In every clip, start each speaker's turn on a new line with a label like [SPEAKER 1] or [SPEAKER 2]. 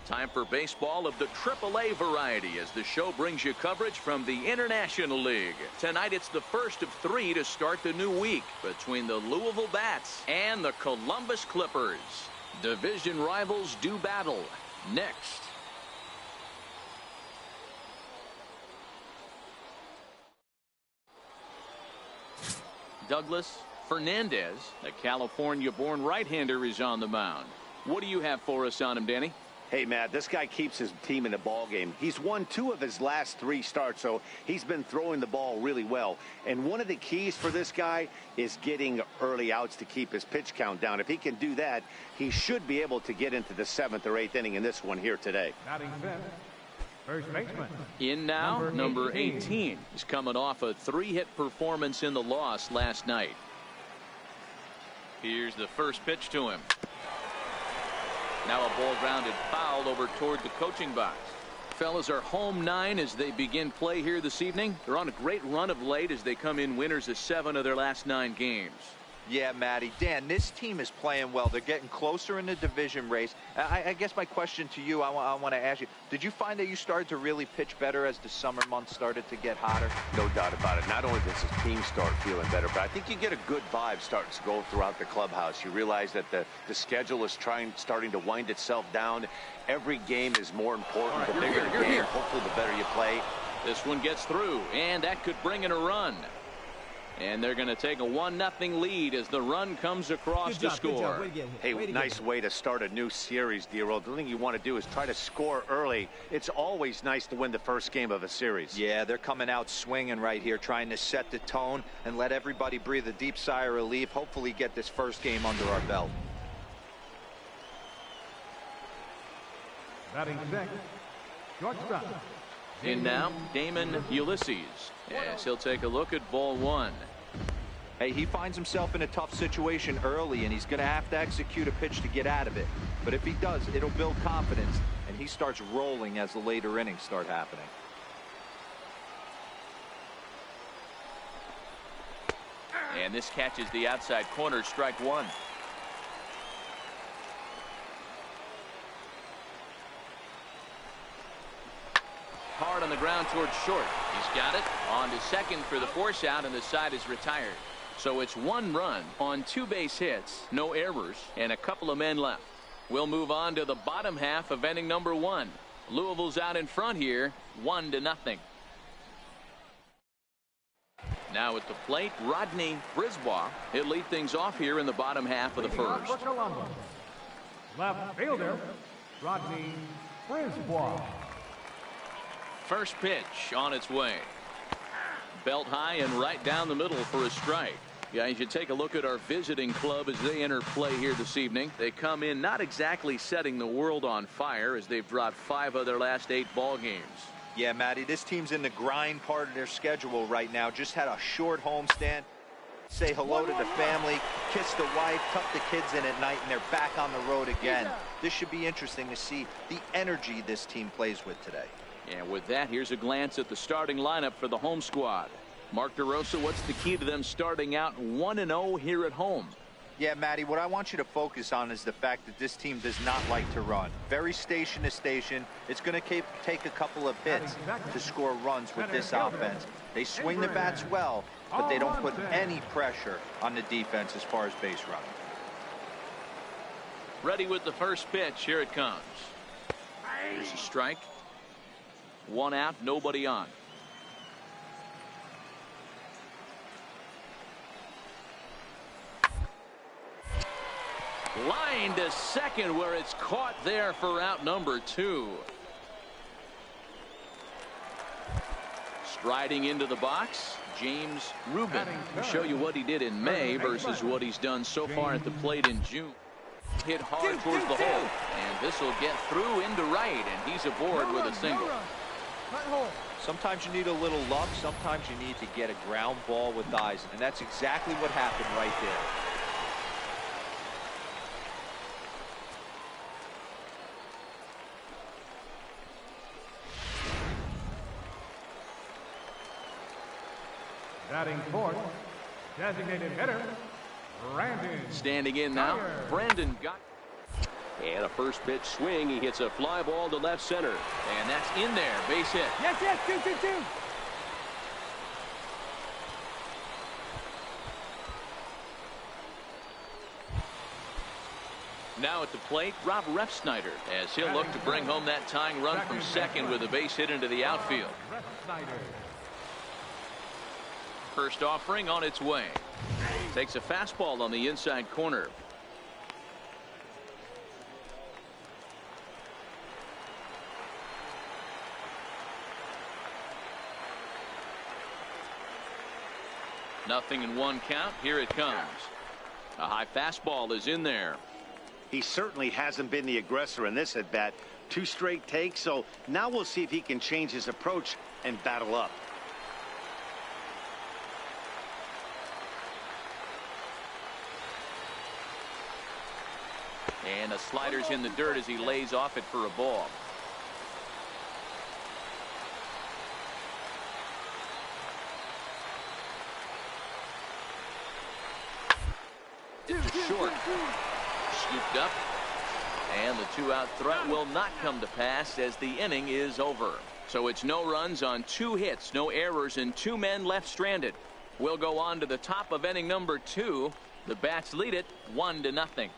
[SPEAKER 1] Time for baseball of the AAA variety as the show brings you coverage from the International League. Tonight it's the first of 3 to start the new week between the Louisville Bats and the Columbus Clippers. Division rivals do battle. Next. Douglas Fernandez, a California-born right-hander, is on the mound. What do you have for us on him, Danny?
[SPEAKER 2] Hey, Matt, this guy keeps his team in the ball game. He's won 2 of his last 3 starts, so he's been throwing the ball really well. And one of the keys for this guy is getting early outs to keep his pitch count down. If he can do that, he should be able to get into the 7th or 8th inning in this one here today.
[SPEAKER 3] First baseman.
[SPEAKER 1] In now, number 18. He's coming off a 3-hit performance in the loss last night. Here's the first pitch to him. Now a ball grounded foul over toward the coaching box. Fellas are home 9 as they begin play here this evening. They're on a great run of late as they come in winners of 7 of their last 9 games.
[SPEAKER 4] Yeah, Matty. Dan, this team is playing well. They're getting closer in the division race. I guess my question to you, I want to ask you, did you find that you started to really pitch better as the summer months started to get hotter?
[SPEAKER 2] No doubt about it. Not only does his team start feeling better, but I think you get a good vibe starting to go throughout the clubhouse. You realize that the schedule is starting to wind itself down. Every game is more important. The bigger the game, hopefully the better you play.
[SPEAKER 1] This one gets through, and that could bring in a run. And they're going to take a 1-0 lead as the run comes across to score.
[SPEAKER 2] Hey, nice way to start a new series, D-Roll. The thing you want to do is try to score early. It's always nice to win the first game of a series.
[SPEAKER 4] Yeah, they're coming out swinging right here, trying to set the tone and let everybody breathe a deep sigh of relief. Hopefully get this first game under our belt.
[SPEAKER 3] Batting sixth, shortstop.
[SPEAKER 1] In now, Damon Ulysses, as he'll take a look at ball 1.
[SPEAKER 4] Hey, he finds himself in a tough situation early, and he's going to have to execute a pitch to get out of it. But if he does, it'll build confidence, and he starts rolling as the later innings start happening.
[SPEAKER 1] And this catches the outside corner, strike 1. Hard on the ground towards short. He's got it. On to second for the force out, and the side is retired. So it's 1 run on 2 base hits, no errors, and a couple of men left. We'll move on to the bottom half of inning number 1. Louisville's out in front here, 1-0. Now at the plate, Rodney Brisbois. He'll lead things off here in the bottom half of the first.
[SPEAKER 3] Left fielder, Rodney Brisbois.
[SPEAKER 1] First pitch on its way. Belt high and right down the middle for a strike. Guys, you take a look at our visiting club as they enter play here this evening. They come in not exactly setting the world on fire as they've dropped 5 of their last 8 ball games.
[SPEAKER 4] Yeah, Matty, this team's in the grind part of their schedule right now. Just had a short homestand. Say hello to the family, kiss the wife, tuck the kids in at night, and they're back on the road again. This should be interesting to see the energy this team plays with today.
[SPEAKER 1] And with that, here's a glance at the starting lineup for the home squad. Mark DeRosa, what's the key to them starting out 1-0 here at home?
[SPEAKER 4] Yeah, Matty, what I want you to focus on is the fact that this team does not like to run. Very station to station. It's going to take a couple of hits to score runs with this offense. They swing the bats well, but they don't put any pressure on the defense as far as base running.
[SPEAKER 1] Ready with the first pitch. Here it comes. Here's a strike. 1 out, nobody on. Line to second where it's caught there for out number 2. Striding into the box, James Rubin. We'll show you what he did in May versus what he's done so far at the plate in June. Hit hard towards the hole, and this will get through into right, and he's aboard with a single.
[SPEAKER 4] Sometimes you need a little luck. Sometimes you need to get a ground ball with eyes, and that's exactly what happened right there.
[SPEAKER 3] Batting fourth, designated hitter, Brandon.
[SPEAKER 1] Standing in now, Brandon got.
[SPEAKER 5] And a first pitch swing. He hits a fly ball to left center.
[SPEAKER 1] And that's in there. Base hit.
[SPEAKER 3] Yes, 2.
[SPEAKER 1] Now at the plate, Rob Refsnyder, as he'll look to bring home that tying run from second with a base hit into the outfield. First offering on its way. Takes a fastball on the inside corner. Nothing in one count. Here it comes. A high fastball is in there.
[SPEAKER 2] He certainly hasn't been the aggressor in this at bat. 2 straight takes, so now we'll see if he can change his approach and battle up.
[SPEAKER 1] And a slider's in the dirt as he lays off it for a ball. It's short. Scooped up. And the 2-out threat will not come to pass as the inning is over. So it's no runs on 2 hits, no errors, and 2 men left stranded. We'll go on to the top of inning number 2. The Bats lead it 1-0.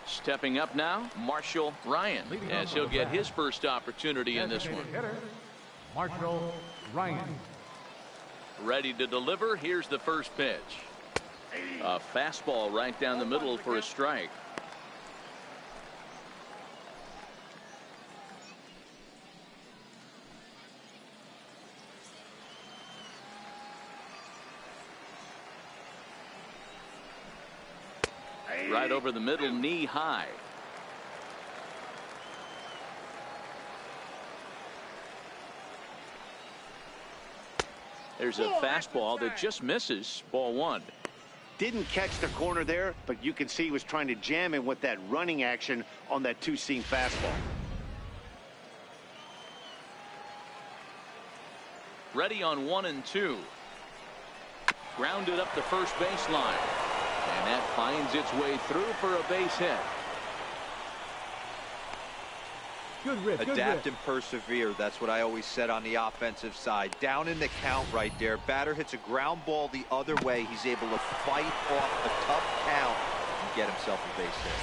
[SPEAKER 1] Stepping up now, Marshall Ryan, as he'll get his first opportunity in this one.
[SPEAKER 3] Marshall Ryan.
[SPEAKER 1] Ready to deliver. Here's the first pitch. A fastball right down the middle for a strike. Right over the middle, knee high. There's a fastball that just misses. Ball 1.
[SPEAKER 2] Didn't catch the corner there, but you can see he was trying to jam him with that running action on that 2-seam fastball.
[SPEAKER 1] Ready on 1 and 2. Grounded up the first baseline. And that finds its way through for a base hit.
[SPEAKER 3] Good rip.
[SPEAKER 4] Adapt and persevere. That's what I always said on the offensive side. Down in the count right there. Batter hits a ground ball the other way. He's able to fight off a tough count and get himself a base hit.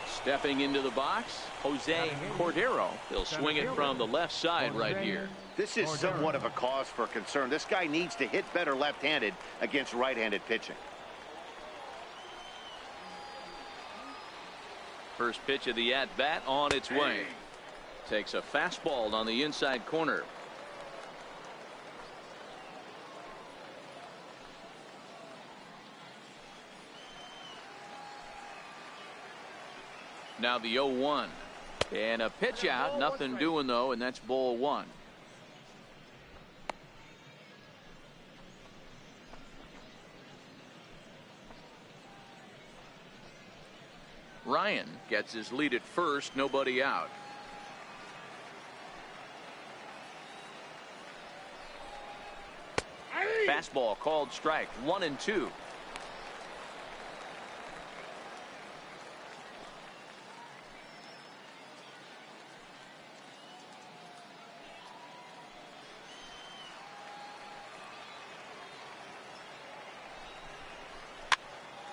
[SPEAKER 1] Stepping into the box, Jose Cordero. He'll swing it from the left side right here.
[SPEAKER 2] This is somewhat of a cause for concern. This guy needs to hit better left-handed against right-handed pitching.
[SPEAKER 1] First pitch of the at-bat on its way. Takes a fastball on the inside corner. Now the 0-1. And a pitch out. Nothing doing, though, and that's ball 1. Ryan gets his lead at first, nobody out. Fastball called strike. 1 and 2.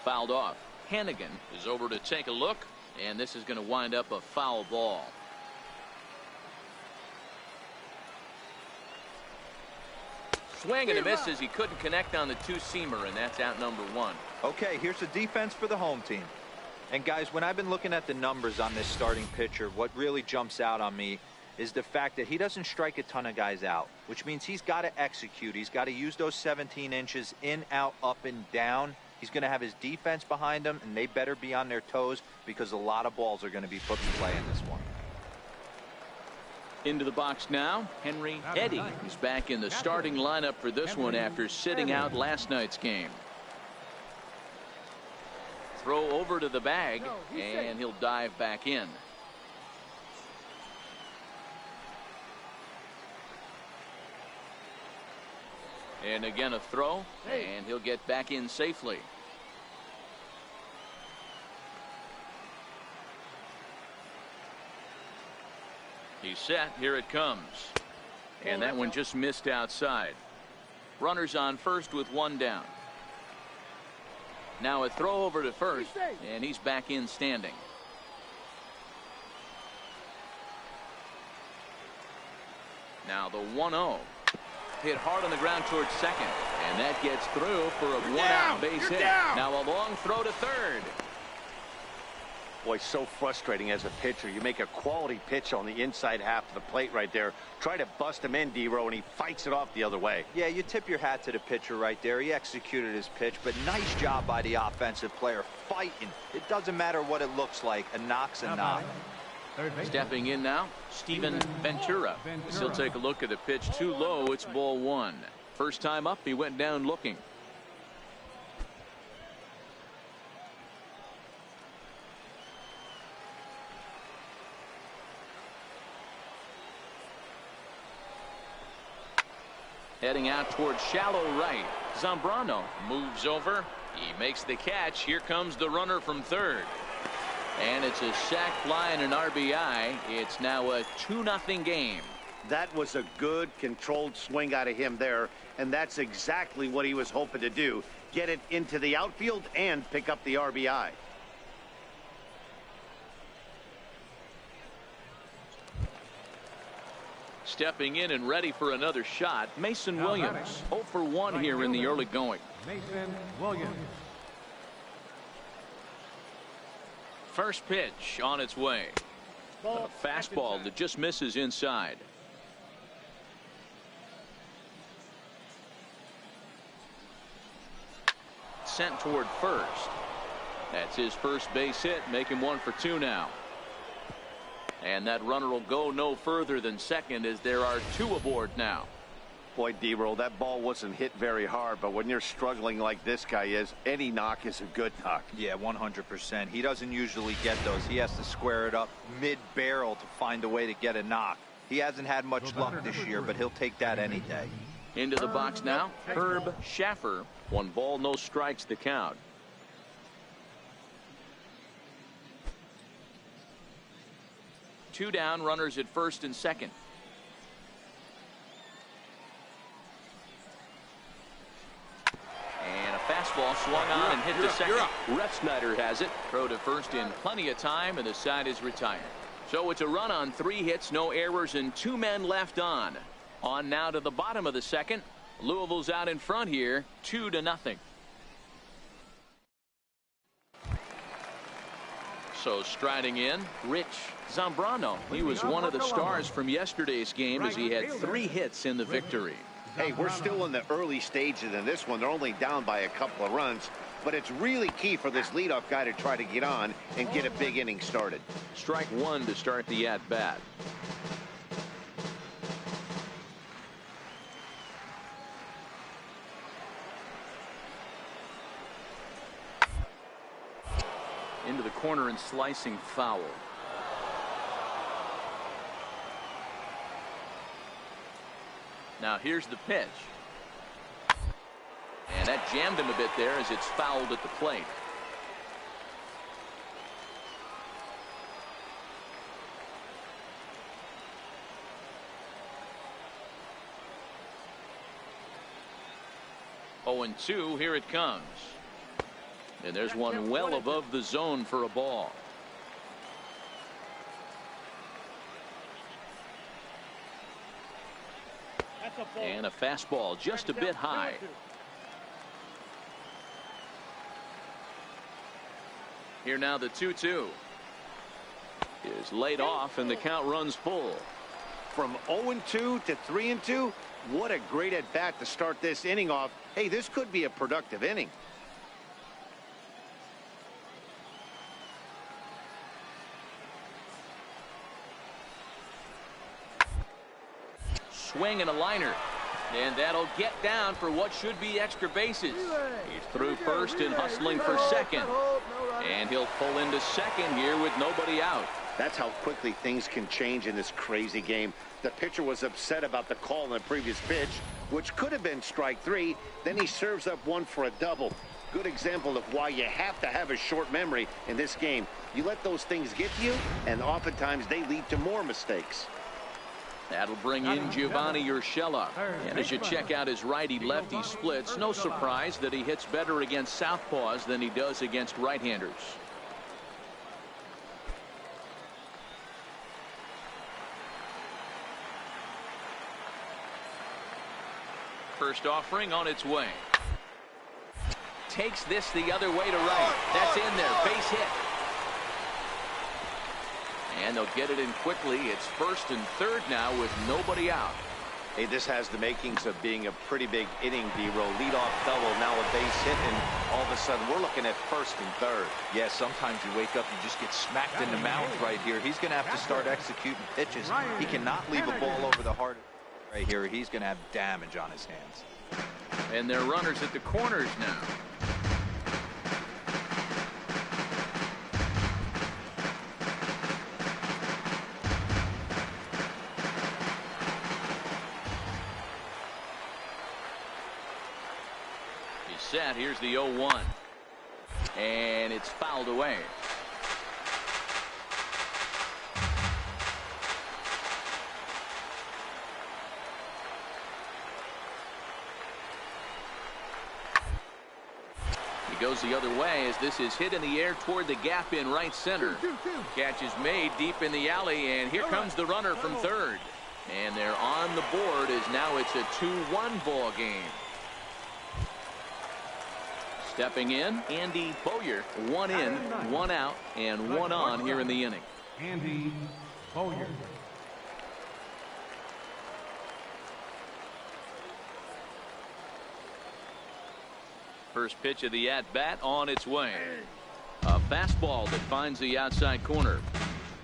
[SPEAKER 1] Fouled off. Hannigan is over to take a look, and this is going to wind up a foul ball. Swing and a miss as he couldn't connect on the 2-seamer, and that's out number 1.
[SPEAKER 4] Okay, here's the defense for the home team. And guys, when I've been looking at the numbers on this starting pitcher, what really jumps out on me is the fact that he doesn't strike a ton of guys out, which means he's got to execute. He's got to use those 17 inches in, out, up, and down. He's going to have his defense behind him, and they better be on their toes because a lot of balls are going to be put in play in this one.
[SPEAKER 1] Into the box now, Henry Eddy is back in the starting lineup for this one after sitting out last night's game. Throw over to the bag, and he'll dive back in. And again a throw, and he'll get back in safely. He's set. Here it comes. And that one just missed outside. Runners on first with one down. Now a throw over to first, and he's back in standing. Now the 1-0. Hit hard on the ground towards second, and that gets through for a one-out base hit. Now a long throw to third.
[SPEAKER 2] Boy, so frustrating as a pitcher. You make a quality pitch on the inside half of the plate right there. Try to bust him in, D-Row, and he fights it off the other way.
[SPEAKER 4] Yeah, you tip your hat to the pitcher right there. He executed his pitch, but nice job by the offensive player fighting. It doesn't matter what it looks like. A knock's a knock.
[SPEAKER 1] Stepping in now, Steven Ventura. He'll take a look at a pitch too low. It's ball one. First time up, he went down looking. Heading out towards shallow right. Zambrano moves over. He makes the catch. Here comes the runner from third. And it's a sac fly and an RBI. It's now a 2-0 game.
[SPEAKER 2] That was a good controlled swing out of him there, and that's exactly what he was hoping to do. Get it into the outfield and pick up the RBI.
[SPEAKER 1] Stepping in and ready for another shot, Mason Williams. 0 for 1 here in the early going.
[SPEAKER 3] Mason Williams.
[SPEAKER 1] First pitch on its way. A fastball that just misses inside. Sent toward first. That's his first base hit, making 1 for 2 now. And that runner will go no further than second as there are 2 aboard now.
[SPEAKER 2] Boy, D-Roll, that ball wasn't hit very hard, but when you're struggling like this guy is, any knock is a good knock.
[SPEAKER 4] Yeah, 100%. He doesn't usually get those. He has to square it up mid-barrel to find a way to get a knock. He hasn't had much luck this year, but he'll take that any day.
[SPEAKER 1] Into the box now, Herb Schaffer. 1 ball, no strikes the count. Two down, runners at first and second. And a fastball swung on and hit to second. Refsnyder has it. Throw to first in plenty of time, and the side is retired. So it's a run on 3 hits, no errors, and 2 men left on. On now to the bottom of the second. Louisville's out in front here, 2-0. So striding in, Rich Zambrano. He was one of the stars from yesterday's game as he had 3 hits in the victory.
[SPEAKER 2] Hey, we're still in the early stages in this one. They're only down by a couple of runs, but it's really key for this leadoff guy to try to get on and get a big inning started.
[SPEAKER 1] Strike 1 to start the at-bat. Into the corner and slicing foul. Now here's the pitch. And that jammed him a bit there as it's fouled at the plate. Oh, and 2, here it comes. And there's one well above the zone for a ball. And a fastball just a bit high. Here now the 2-2 is laid off and the count runs full.
[SPEAKER 2] From 0-2 to 3-2, what a great at bat to start this inning off. Hey, this could be a productive inning.
[SPEAKER 1] Swing and a liner, and that'll get down for what should be extra bases. He's through first and hustling for second, and he'll pull into second here with nobody out.
[SPEAKER 2] That's how quickly things can change in this crazy game. The pitcher was upset about the call on the previous pitch, which could have been strike three. Then he serves up one for a double. Good example of why you have to have a short memory in this game. You let those things get to you, and oftentimes they lead to more mistakes.
[SPEAKER 1] That'll bring in Giovanni Urshela. And as you check out his righty-lefty splits, no surprise that he hits better against southpaws than he does against right-handers. First offering on its way. Takes this the other way to right. That's in there. Base hit. And they'll get it in quickly. It's first and third now with nobody out.
[SPEAKER 2] Hey, this has the makings of being a pretty big inning, B-roll. Leadoff double, now a base hit, and all of a sudden we're looking at first and third.
[SPEAKER 4] Yeah, sometimes you wake up, you just get smacked in the mouth right here. He's going to have to start executing pitches. He cannot leave a ball over the heart right here. He's going to have damage on his hands.
[SPEAKER 1] And they're runners at the corners now. He's set. Here's the 0-1. And it's fouled away. Goes the other way as this is hit in the air toward the gap in right center. Catch is made deep in the alley, and here comes the runner from third. And they're on the board as now it's a 2-1 ball game. Stepping in, Andy Bowyer. One in, one out, and one on here in the inning.
[SPEAKER 3] Andy Bowyer.
[SPEAKER 1] First pitch of the at-bat on its way. A fastball that finds the outside corner.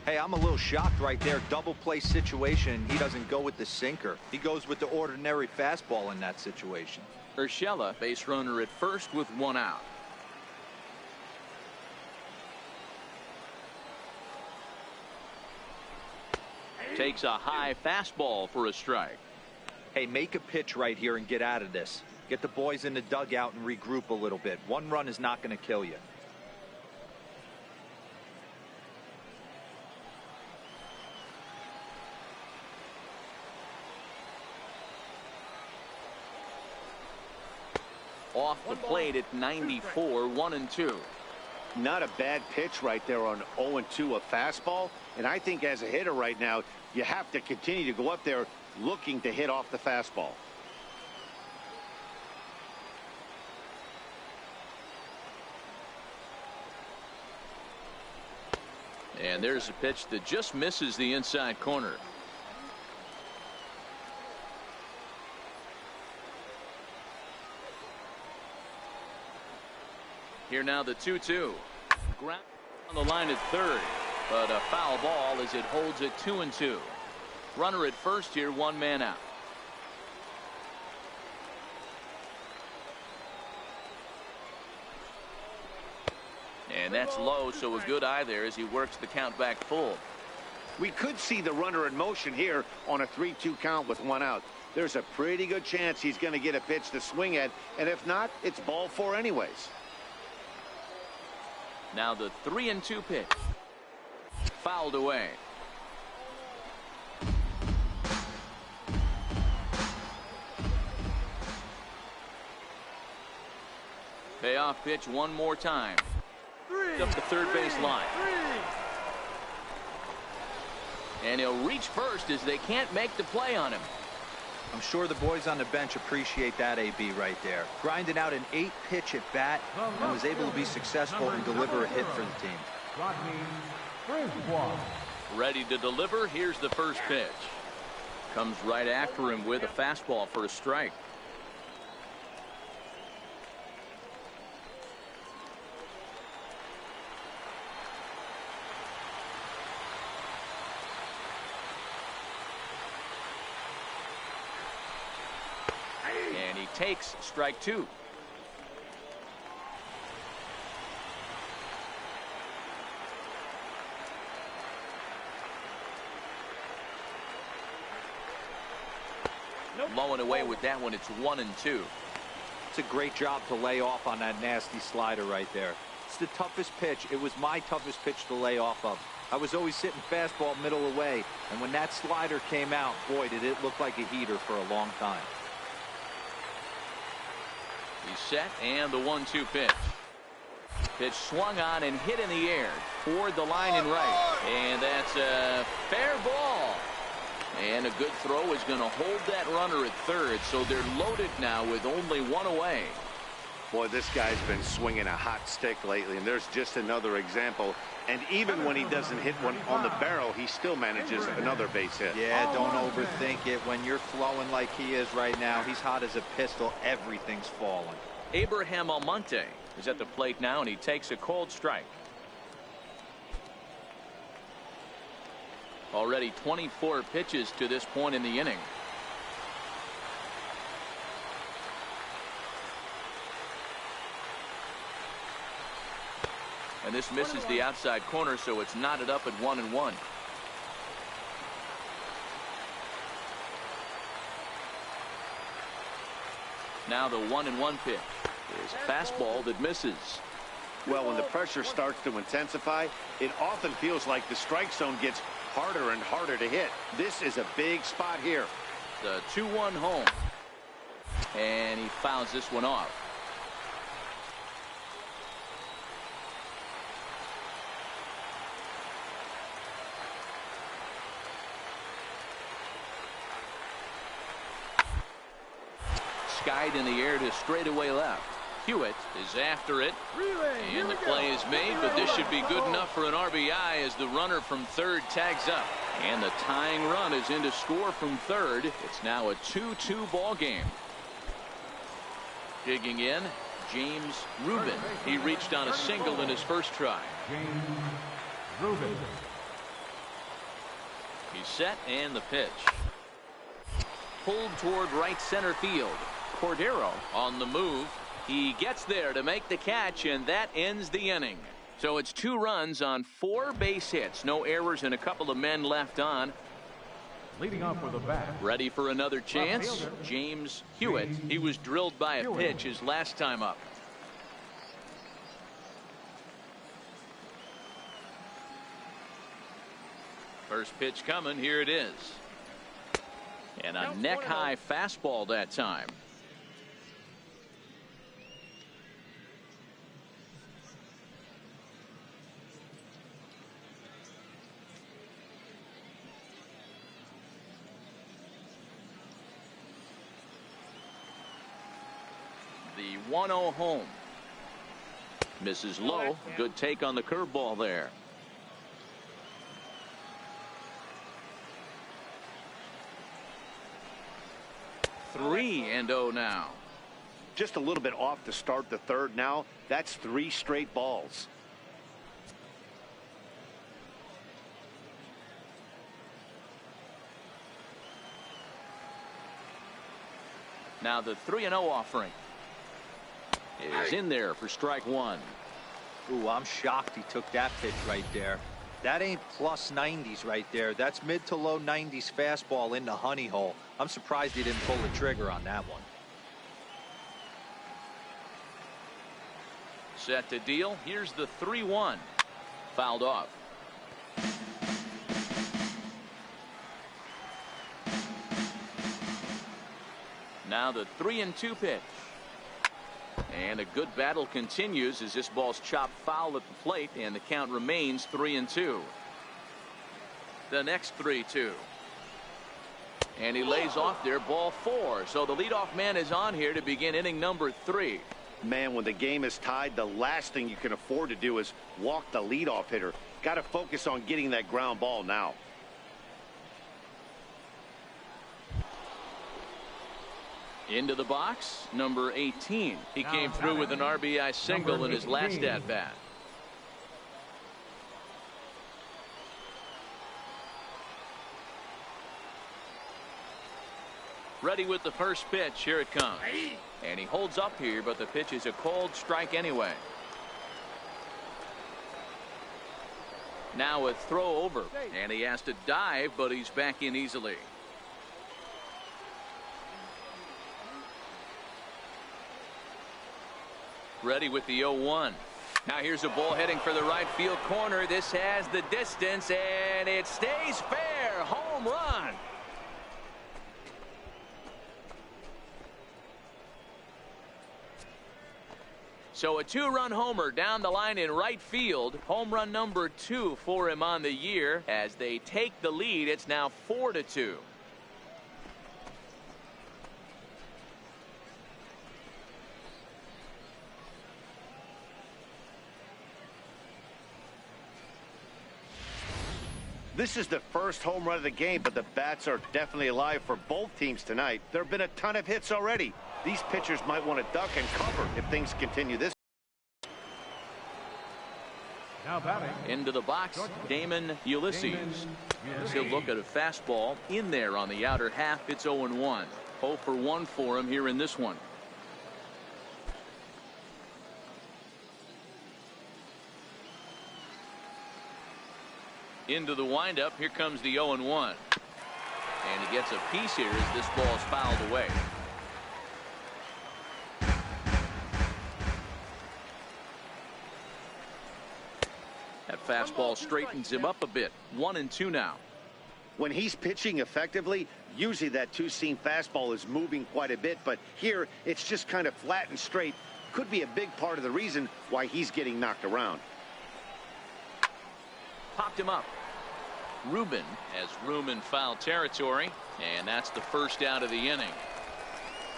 [SPEAKER 4] Hey, I'm a little shocked right there. Double play situation. He doesn't go with the sinker. He goes with the ordinary fastball in that situation.
[SPEAKER 1] Urshela, base runner at first with one out. Takes a high fastball for a strike.
[SPEAKER 4] Hey, make a pitch right here and get out of this. Get the boys in the dugout and regroup a little bit. One run is not going to kill you.
[SPEAKER 1] Off the plate at 94, 1-2.
[SPEAKER 2] Not a bad pitch right there on 0-2, a fastball. And I think as a hitter right now, you have to continue to go up there looking to hit off the fastball.
[SPEAKER 1] And there's a pitch that just misses the inside corner. Here now the 2-2. Ground on the line at third, but a foul ball as it holds it 2-2. Runner at first here, one man out. And that's low, so a good eye there as he works the count back full.
[SPEAKER 2] We could see the runner in motion here on a 3-2 count with one out. There's a pretty good chance he's going to get a pitch to swing at, and if not, it's ball four anyways.
[SPEAKER 1] Now the 3-2 pitch. Fouled away. Payoff pitch one more time. Up the third base line. And he'll reach first as they can't make the play on him.
[SPEAKER 4] I'm sure the boys on the bench appreciate that, AB, right there. Grinded out an 8-pitch at bat and was able to be successful and deliver a hit for the team.
[SPEAKER 1] Ready to deliver. Here's the first pitch. Comes right after him with a fastball for a strike. And he takes strike two. Blowing away with that one. It's 1-2.
[SPEAKER 4] It's a great job to lay off on that nasty slider right there. It's the toughest pitch. It was my toughest pitch to lay off of. I was always sitting fastball middle away, and when that slider came out, boy, did it look like a heater for a long time.
[SPEAKER 1] He's set, and the 1-2 pitch. Pitch swung on and hit in the air toward the line and right. And that's a fair ball. And a good throw is going to hold that runner at third, so they're loaded now with only one away.
[SPEAKER 2] Boy, this guy's been swinging a hot stick lately, and there's just another example. And even when he doesn't hit one on the barrel, he still manages another base hit.
[SPEAKER 4] Yeah, don't overthink it. When you're flowing like he is right now, he's hot as a pistol. Everything's falling.
[SPEAKER 1] Abraham Almonte is at the plate now, and he takes a cold strike. Already 24 pitches to this point in the inning. And this misses the outside corner, so it's knotted up at 1-1. Now the 1-1 pitch is a fastball that misses.
[SPEAKER 2] Well, when the pressure starts to intensify, it often feels like the strike zone gets harder and harder to hit. This is a big spot here.
[SPEAKER 1] The 2-1 home. And he fouls this one off. Skied in the air to straightaway left. Hewitt is after it. And the play is made, but this should be good enough for an RBI as the runner from third tags up. And the tying run is in to score from third. It's now a 2-2 ball game. Digging in, James Rubin. He reached on a single in his first try.
[SPEAKER 3] James Rubin.
[SPEAKER 1] He's set, and the pitch. Pulled toward right center field. Cordero on the move. He gets there to make the catch, and that ends the inning. So it's 2 runs on 4 base hits. No errors and a couple of men left on.
[SPEAKER 3] Leading off with a bat.
[SPEAKER 1] Ready for another chance. James Hewitt. He was drilled by a pitch his last time up. First pitch coming. Here it is. And a neck-high fastball that time. The 1-0 home. Misses low. Good take on the curveball there. Three and 0 now.
[SPEAKER 2] Just a little bit off to start the third now. That's 3 straight balls.
[SPEAKER 1] Now the 3-0 offering is in there for strike 1.
[SPEAKER 4] Ooh, I'm shocked he took that pitch right there. That ain't plus 90s right there. That's mid to low 90s fastball in the honey hole. I'm surprised he didn't pull the trigger on that one.
[SPEAKER 1] Set to deal. Here's the 3-1. Fouled off. Now the 3-2 pitch. And a good battle continues as this ball's chopped foul at the plate, and the count remains 3-2. The next 3-2. And he lays off there, ball 4. So the leadoff man is on here to begin inning number 3.
[SPEAKER 2] Man, when the game is tied, the last thing you can afford to do is walk the leadoff hitter. Got to focus on getting that ground ball now.
[SPEAKER 1] Into the box, number 18. He came through with an RBI single in his last at-bat. Ready with the first pitch. Here it comes. And he holds up here, but the pitch is a cold strike anyway. Now a throw over, and he has to dive, but he's back in easily. ready with the 0-1. Now here's a ball heading for the right field corner. This has the distance, and it stays fair. Home run. So a 2-run homer down the line in right field. Home run number 2 for him on the year. As they take the lead, it's now 4-2.
[SPEAKER 2] This is the first home run of the game, but the bats are definitely alive for both teams tonight. There have been a ton of hits already. These pitchers might want to duck and cover if things continue this.
[SPEAKER 3] Now batting.
[SPEAKER 1] Into the box, Damon Ulysses. As he'll look at a fastball in there on the outer half. It's 0-1. 0 for 1 for him here in this one. Into the windup. Here comes the 0-1. And he gets a piece here as this ball is fouled away. That fastball straightens him up a bit. 1-2 now.
[SPEAKER 2] When he's pitching effectively, usually that two-seam fastball is moving quite a bit, but here it's just kind of flat and straight. Could be a big part of the reason why he's getting knocked around.
[SPEAKER 1] Popped him up. Ruben has room in foul territory, and that's the first out of the inning.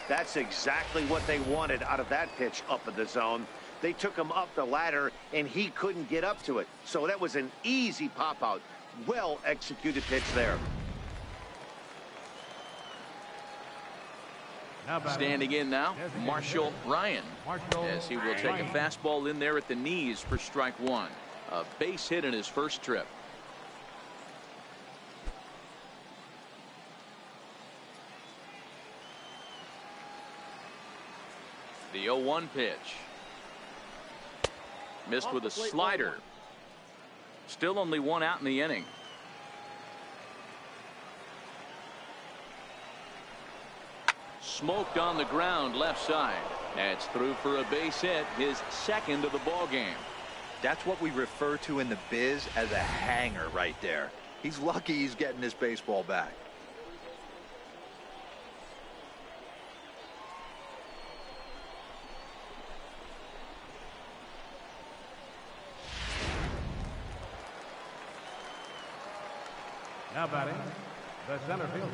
[SPEAKER 2] That's exactly what they wanted out of that pitch up in the zone. They took him up the ladder, and he couldn't get up to it. So that was an easy pop-out. Well-executed pitch there.
[SPEAKER 1] Standing in now, Marshall Ryan, as he will take a fastball in there at the knees for strike 1. A base hit in his first trip. The 0-1 pitch. Missed with a slider. Still only 1 out in the inning. Smoked on the ground left side. That's through for a base hit, his second of the ball game.
[SPEAKER 4] That's what we refer to in the biz as a hanger right there. He's lucky he's getting this baseball back.
[SPEAKER 3] Now batting, the center fielder,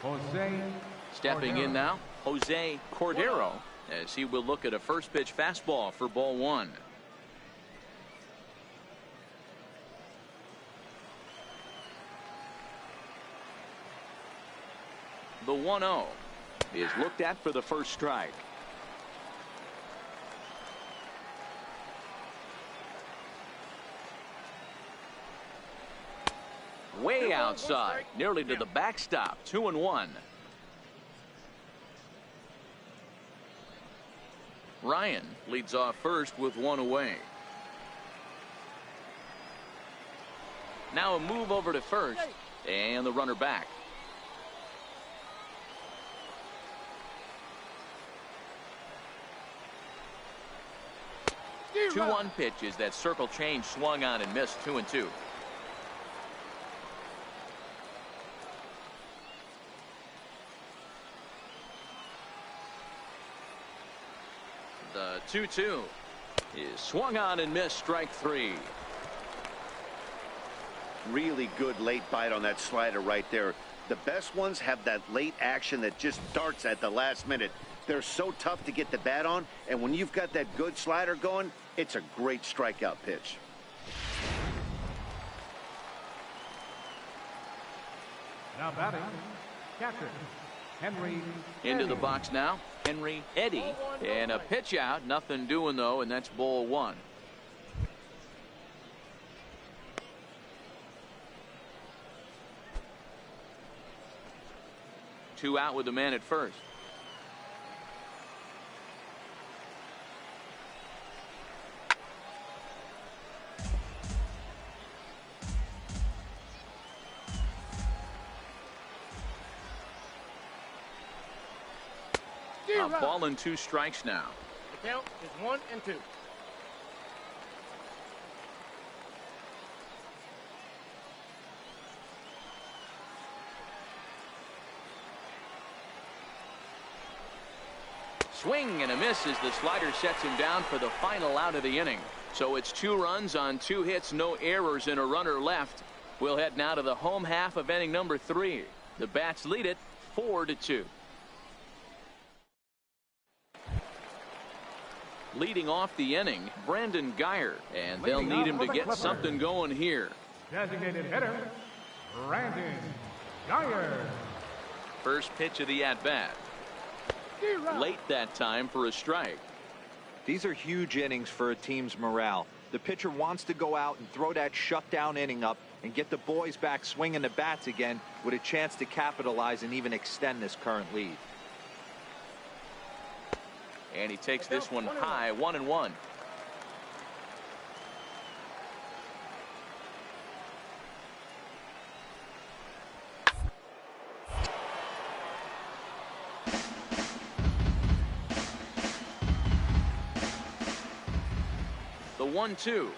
[SPEAKER 3] Jose.
[SPEAKER 1] Stepping
[SPEAKER 3] Cordero.
[SPEAKER 1] in now, Jose Cordero, as he will look at a first pitch fastball for ball 1. The 1-0 is looked at for the first strike. Way outside, nearly to the backstop. 2-1. Ryan leads off first with 1 away. Now a move over to first, and the runner back. Two 2-1 pitches. That circle change swung on and missed. 2-2. The 2-2 is swung on and missed. Strike 3.
[SPEAKER 2] Really good late bite on that slider right there. The best ones have that late action that just darts at the last minute. They're so tough to get the bat on, and when you've got that good slider going, it's a great strikeout pitch.
[SPEAKER 3] Now batting, catcher, Henry.
[SPEAKER 1] Into the box now, Henry Eddy, and a pitch out. Nothing doing though, and that's ball 1. Two out with the man at first. A ball and 2 strikes now.
[SPEAKER 6] count is 1 and 2.
[SPEAKER 1] Swing and a miss as the slider sets him down for the final out of the inning. So it's 2 runs on 2 hits, no errors, and a runner left. We'll head now to the home half of inning number 3. The Bats lead it 4-2. Leading off the inning, Brandon Geyer, and they'll need him to get something going here.
[SPEAKER 3] Designated hitter, Brandon Geyer.
[SPEAKER 1] First pitch of the at-bat. Late that time for a strike.
[SPEAKER 4] These are huge innings for a team's morale. The pitcher wants to go out and throw that shutdown inning up and get the boys back swinging the bats again with a chance to capitalize and even extend this current lead.
[SPEAKER 1] And he takes this one high, 1-1. The 1-2.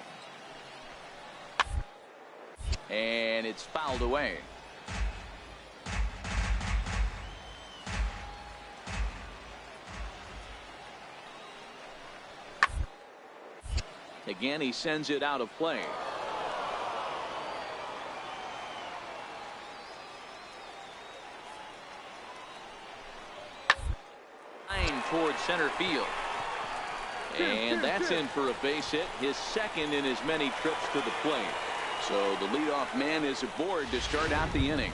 [SPEAKER 1] And it's fouled away. Again, he sends it out of play. Line towards center field. And that's in for a base hit, his second in as many trips to the plate. So the leadoff man is aboard to start out the inning.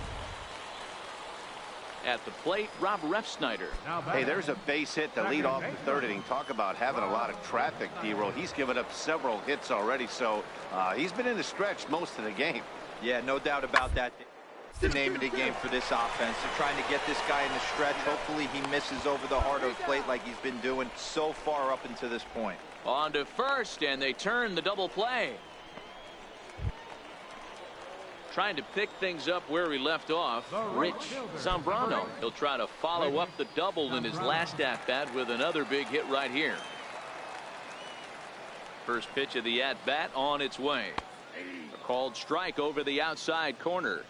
[SPEAKER 1] At the plate, Rob Refsnyder.
[SPEAKER 2] Hey, there's a base hit to lead off the third inning. Talk about having a lot of traffic, D-Roll. He's given up several hits already, so he's been in the stretch most of the game.
[SPEAKER 4] Yeah, no doubt about that. It's the name of the game for this offense. They're trying to get this guy in the stretch. Hopefully he misses over the heart of the plate like he's been doing so far up until this point.
[SPEAKER 1] On to first, and they turn the double play. Trying to pick things up where he left off, Rich Zambrano. He'll try to follow up the double in his last at-bat with another big hit right here. First pitch of the at-bat on its way. A called strike over the outside corner.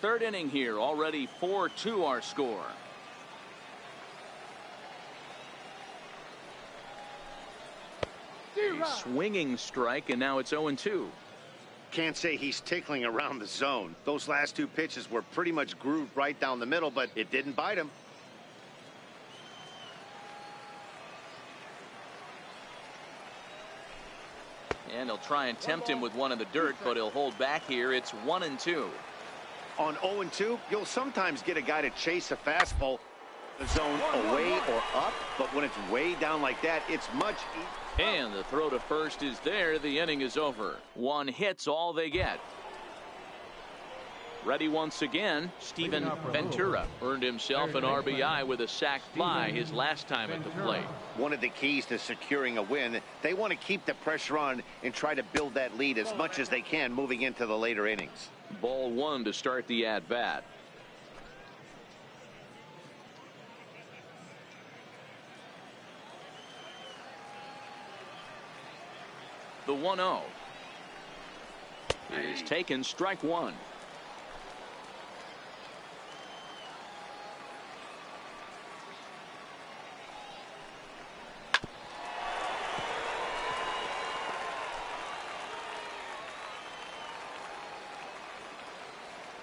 [SPEAKER 1] Third inning here, already 4-2 our score. A swinging strike, and now it's 0-2.
[SPEAKER 2] Can't say he's tickling around the zone. Those last 2 pitches were pretty much grooved right down the middle, but it didn't bite him.
[SPEAKER 1] And he'll try and tempt him with one in the dirt, but he'll hold back here. It's 1-2.
[SPEAKER 2] On 0-2, you'll sometimes get a guy to chase a fastball the zone away or up, but when it's way down like that, it's much easier.
[SPEAKER 1] And the throw to first is there. The inning is over. 1 hit's all they get. Ready once again, Steven Ventura earned himself an RBI with a sac fly his last time at the plate.
[SPEAKER 2] One of the keys to securing a win, they want to keep the pressure on and try to build that lead as much as they can moving into the later innings.
[SPEAKER 1] Ball 1 to start the at-bat. The 1-0 is taken, strike 1.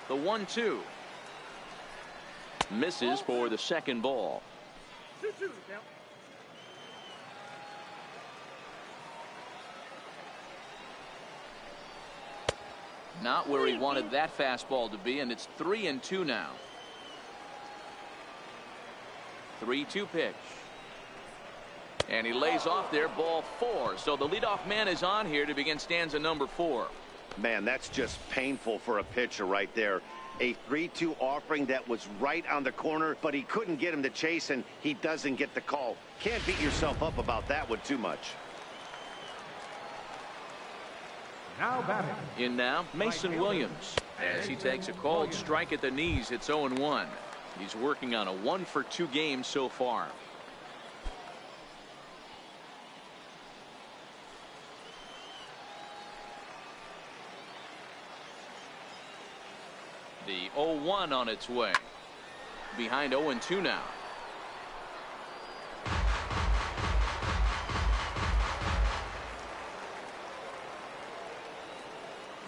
[SPEAKER 1] The 1-2 misses for the second ball.
[SPEAKER 6] 2-2 count.
[SPEAKER 1] Not where he wanted that fastball to be, and it's 3-2 now. 3-2 pitch. And he lays off there, ball 4. So the leadoff man is on here to begin stanza number 4.
[SPEAKER 2] Man, that's just painful for a pitcher right there. A 3-2 offering that was right on the corner, but he couldn't get him to chase, and he doesn't get the call. Can't beat yourself up about that one too much.
[SPEAKER 3] Now batting.
[SPEAKER 1] In now, Mason Williams. As he takes a called strike at the knees, it's 0-1. He's working on a 1-for-2 game so far. The 0-1 on its way. Behind 0-2 now.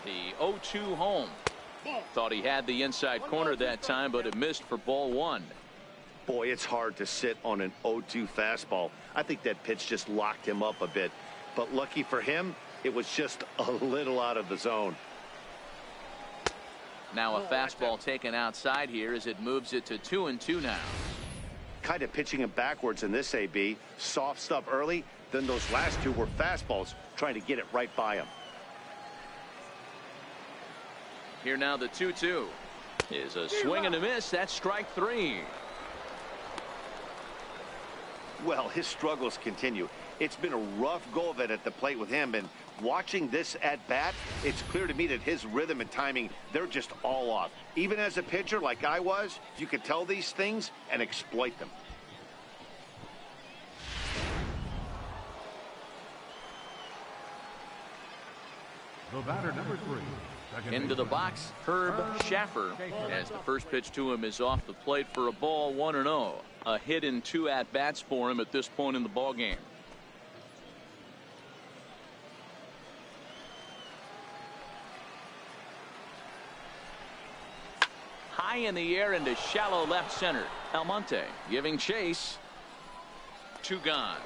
[SPEAKER 1] The 0-2 home. Thought he had the inside corner that time, but it missed for ball one.
[SPEAKER 2] Boy, it's hard to sit on an 0-2 fastball. I think that pitch just locked him up a bit. But lucky for him, it was just a little out of the zone.
[SPEAKER 1] Now a fastball taken outside here as it moves it to 2-2 now.
[SPEAKER 2] Kind of pitching him backwards in this AB. Soft stuff early, then those last two were fastballs, trying to get it right by him.
[SPEAKER 1] Here now the 2-2 is a swing and a miss. That's strike three.
[SPEAKER 2] Well, his struggles continue. It's been a rough go of it at the plate with him, and watching this at bat, it's clear to me that his rhythm and timing, they're just all off. Even as a pitcher like I was, you could tell these things and exploit them.
[SPEAKER 3] The batter, number 3.
[SPEAKER 1] Into the box, Herb Schaffer, as the first pitch to him is off the plate for a ball, 1-0. A hit in 2 at-bats for him at this point in the ball game. High in the air into shallow left center. Almonte giving chase. 2 gone.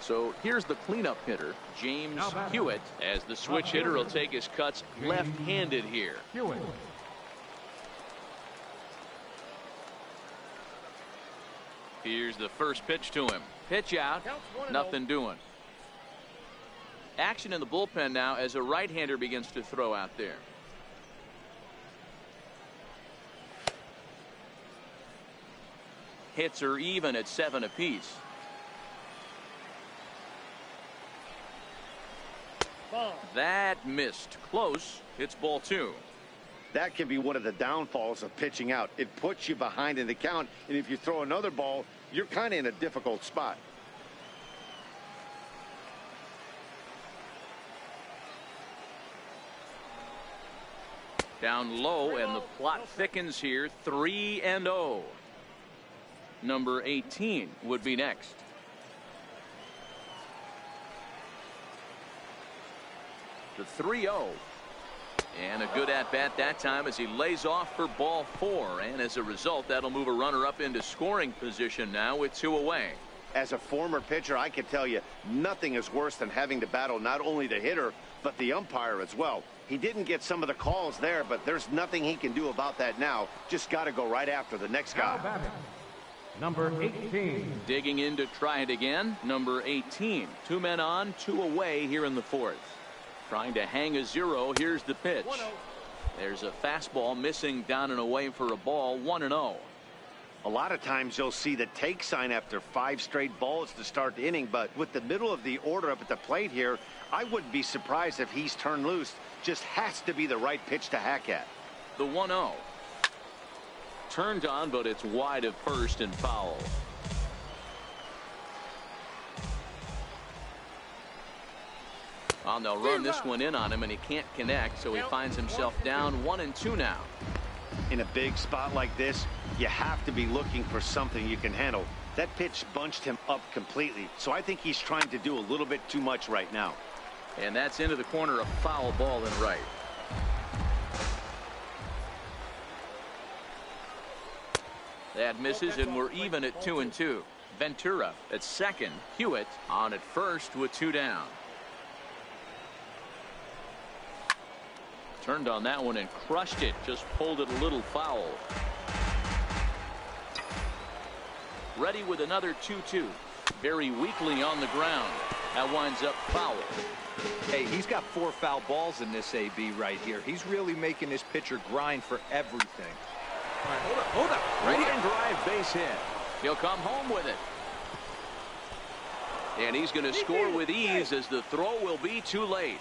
[SPEAKER 1] So here's the cleanup hitter, James Hewitt, as the switch hitter will take his cuts left-handed here.
[SPEAKER 3] Hewitt.
[SPEAKER 1] Here's the first pitch to him. Pitch out, nothing doing. Action in the bullpen now as a right-hander begins to throw out there. Hits are even at 7 apiece. That missed. Close. It's ball 2.
[SPEAKER 2] That can be one of the downfalls of pitching out. It puts you behind in the count, and if you throw another ball, you're kind of in a difficult spot.
[SPEAKER 1] Down low, and the plot thickens here. 3-0. Number 18 would be next. The 3-0. And a good at-bat that time as he lays off for ball 4. And as a result, that'll move a runner up into scoring position now with 2 away.
[SPEAKER 2] As a former pitcher, I can tell you nothing is worse than having to battle not only the hitter, but the umpire as well. He didn't get some of the calls there, but there's nothing he can do about that now. Just got to go right after the next guy.
[SPEAKER 3] Number 18.
[SPEAKER 1] Digging in to try it again. Number 18. 2 men on, 2 away here in the 4th. Trying to hang a 0. Here's the pitch.
[SPEAKER 6] 1-0.
[SPEAKER 1] There's a fastball missing down and away for a ball. 1-0.
[SPEAKER 2] A lot of times you'll see the take sign after 5 straight balls to start the inning, but with the middle of the order up at the plate here, I wouldn't be surprised if he's turned loose. Just has to be the right pitch to hack at.
[SPEAKER 1] The 1-0. Turned on, but it's wide of first and foul. Well, they'll run this one in on him, and he can't connect, so he finds himself down 1-2 now.
[SPEAKER 2] In a big spot like this, you have to be looking for something you can handle. That pitch bunched him up completely, so I think he's trying to do a little bit too much right now.
[SPEAKER 1] And that's into the corner, a foul ball in right. That misses, and we're even at 2-2. Ventura at second. Hewitt on at first with 2 down. Turned on that one and crushed it. Just pulled it a little foul. Ready with another 2-2. Very weakly on the ground. That winds up foul.
[SPEAKER 4] Hey, he's got 4 foul balls in this AB right here. He's really making this pitcher grind for everything.
[SPEAKER 1] All right, hold up. Right and drive base hit. He'll come home with it. And he's going to score with ease as the throw will be too late.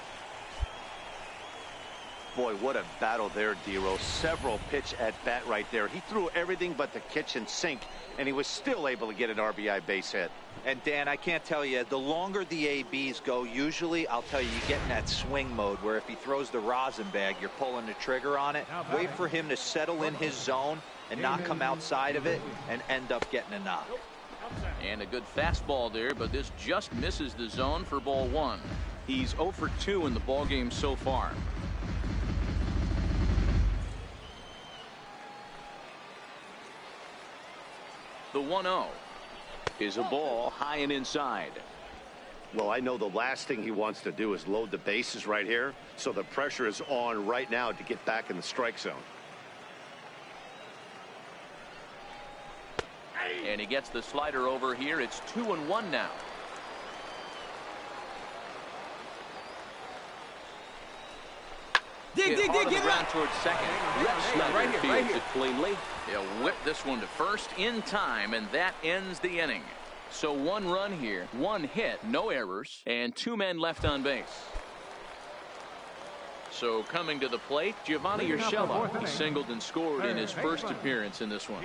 [SPEAKER 2] Boy, what a battle there, D-Row. Several pitch at bat right there. He threw everything but the kitchen sink, and he was still able to get an RBI base hit.
[SPEAKER 4] And Dan, I can't tell you, the longer the ABs go, usually, I'll tell you, you get in that swing mode where if he throws the rosin bag, you're pulling the trigger on it. Wait for him to settle in his zone and not come outside of it and end up getting a knock.
[SPEAKER 1] And a good fastball there, but this just misses the zone for ball one. He's 0 for 2 in the ballgame so far. The 1-0 is a ball high and inside.
[SPEAKER 2] Well, I know the last thing he wants to do is load the bases right here, so the pressure is on right now to get back in the strike zone.
[SPEAKER 1] And he gets the slider over here. It's 2-1 now.
[SPEAKER 7] Dig,
[SPEAKER 1] Get around towards second.
[SPEAKER 5] Snyder fields it cleanly.
[SPEAKER 1] He'll whip this one to first in time, and that ends the inning. So 1 run here, 1 hit, no errors, and 2 men left on base. So coming to the plate, Giovanni Urshela. He singled and scored in his first appearance in this one.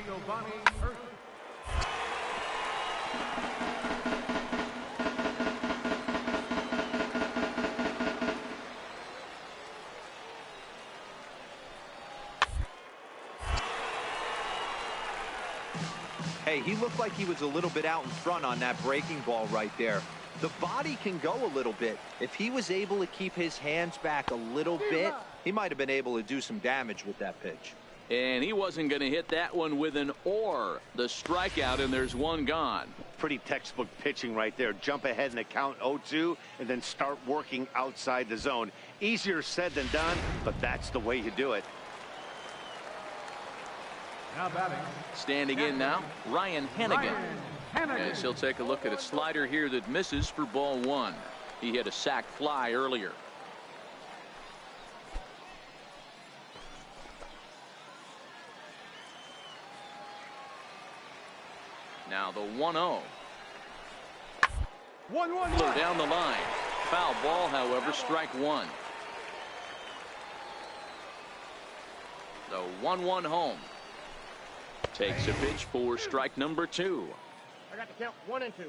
[SPEAKER 4] Hey, he looked like he was a little bit out in front on that breaking ball right there. The body can go a little bit. If he was able to keep his hands back a little bit, he might have been able to do some damage with that pitch.
[SPEAKER 1] And he wasn't going to hit that one with an or. The strikeout, and there's 1 gone.
[SPEAKER 2] Pretty textbook pitching right there. Jump ahead in the count 0-2 and then start working outside the zone. Easier said than done, but that's the way you do it.
[SPEAKER 3] Now batting.
[SPEAKER 1] Standing in now, Ryan Hennigan. As he'll take a look at a slider here that misses for ball 1. He hit a sac fly earlier. Now the 1-0.
[SPEAKER 6] 1-1.
[SPEAKER 1] Down the line. Foul ball, however, strike 1. The 1-1 home. Takes a pitch for strike number 2.
[SPEAKER 6] I got the count 1 and 2.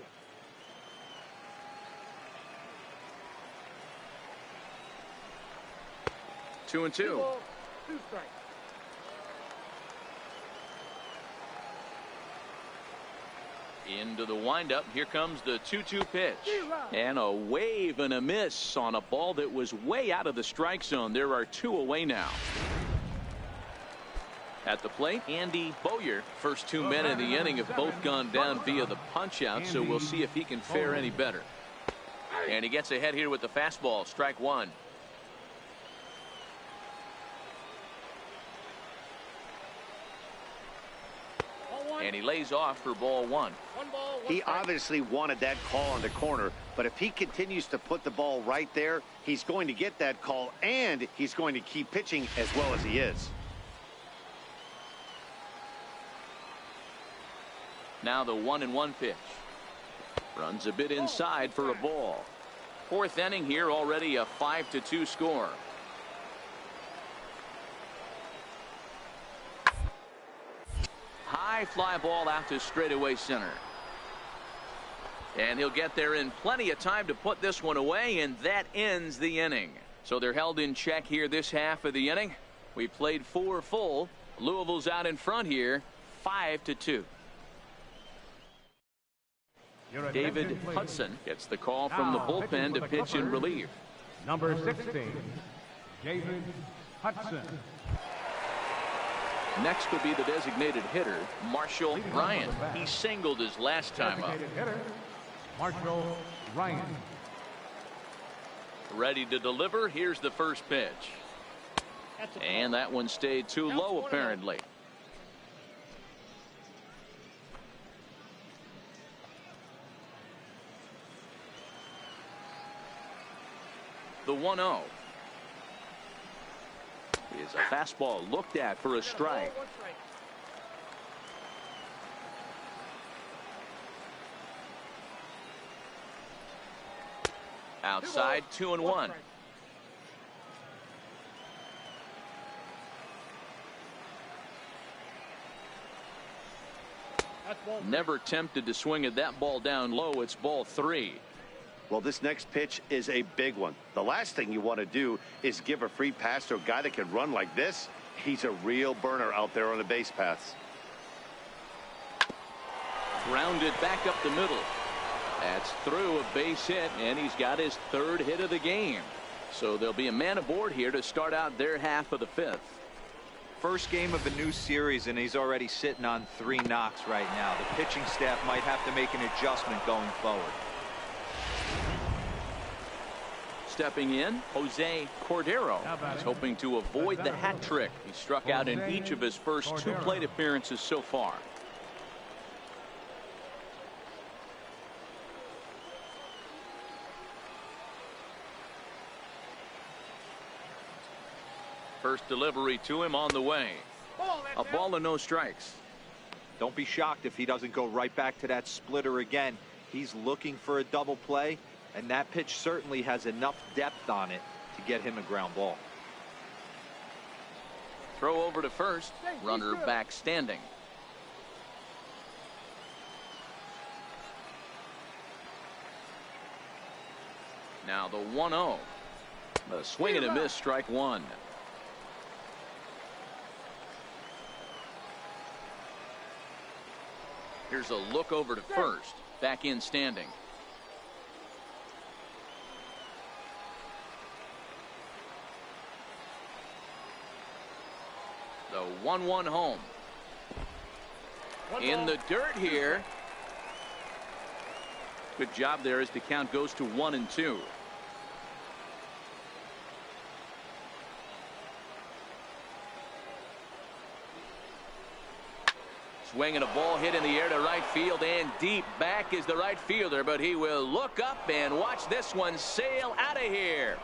[SPEAKER 1] Two and 2.
[SPEAKER 6] 2 balls, 2 strikes.
[SPEAKER 1] Into the windup. Here comes the 2-2 pitch. And a wave and a miss on a ball that was way out of the strike zone. There are 2 away now. At the plate, Andy Bowyer. First 2 men in the inning have both gone down via the punch out, so we'll see if he can fare any better. And he gets ahead here with the fastball. Strike 1. And he lays off for ball 1.
[SPEAKER 6] 1 ball, 1
[SPEAKER 2] He
[SPEAKER 6] strike.
[SPEAKER 2] obviously wanted that call in the corner, but if he continues to put the ball right there, he's going to get that call, and he's going to keep pitching as well as he is.
[SPEAKER 1] Now the 1-1 pitch. Runs a bit inside for a ball. 4th inning here, already a 5-2 score. High fly ball out to straightaway center. And he'll get there in plenty of time to put this one away, and that ends the inning. So they're held in check here this half of the inning. We played 4 full. Louisville's out in front here, 5-2. David Hudson gets the call from the bullpen to pitch in relief.
[SPEAKER 3] Number 16, David Hudson.
[SPEAKER 1] Next would be the designated hitter, Marshall Ryan. He singled his last time up.
[SPEAKER 3] Designated hitter, Marshall Ryan.
[SPEAKER 1] Ready to deliver. Here's the first pitch. And that one stayed too low, apparently. The 1-0 is a fastball looked at for a strike.
[SPEAKER 6] 1 strike.
[SPEAKER 1] Outside, 2-1. Never tempted to swing at that ball down low. It's ball 3.
[SPEAKER 2] Well, this next pitch is a big one. The last thing you want to do is give a free pass to a guy that can run like this. He's a real burner out there on the base paths.
[SPEAKER 1] Grounded back up the middle. That's through a base hit, and he's got his 3rd hit of the game. So there'll be a man aboard here to start out their half of the 5th.
[SPEAKER 4] First game of a new series, and he's already sitting on 3 knocks right now. The pitching staff might have to make an adjustment going forward.
[SPEAKER 1] Stepping in, Jose Cordero. He's hoping to avoid the hat trick. He struck out in each of his first 2 plate appearances so far. First delivery to him on the way. A ball and no strikes.
[SPEAKER 4] Don't be shocked if he doesn't go right back to that splitter again. He's looking for a double play, and that pitch certainly has enough depth on it to get him a ground ball.
[SPEAKER 1] Throw over to first. Runner back standing. Now the 1-0. A swing and a miss, strike 1. Here's a look over to first. Back in standing. The 1-1 home. In the dirt here. Good job there as the count goes to 1-2. Swinging a ball hit in the air to right field, and deep back is the right fielder, but he will look up and watch this one sail out of here.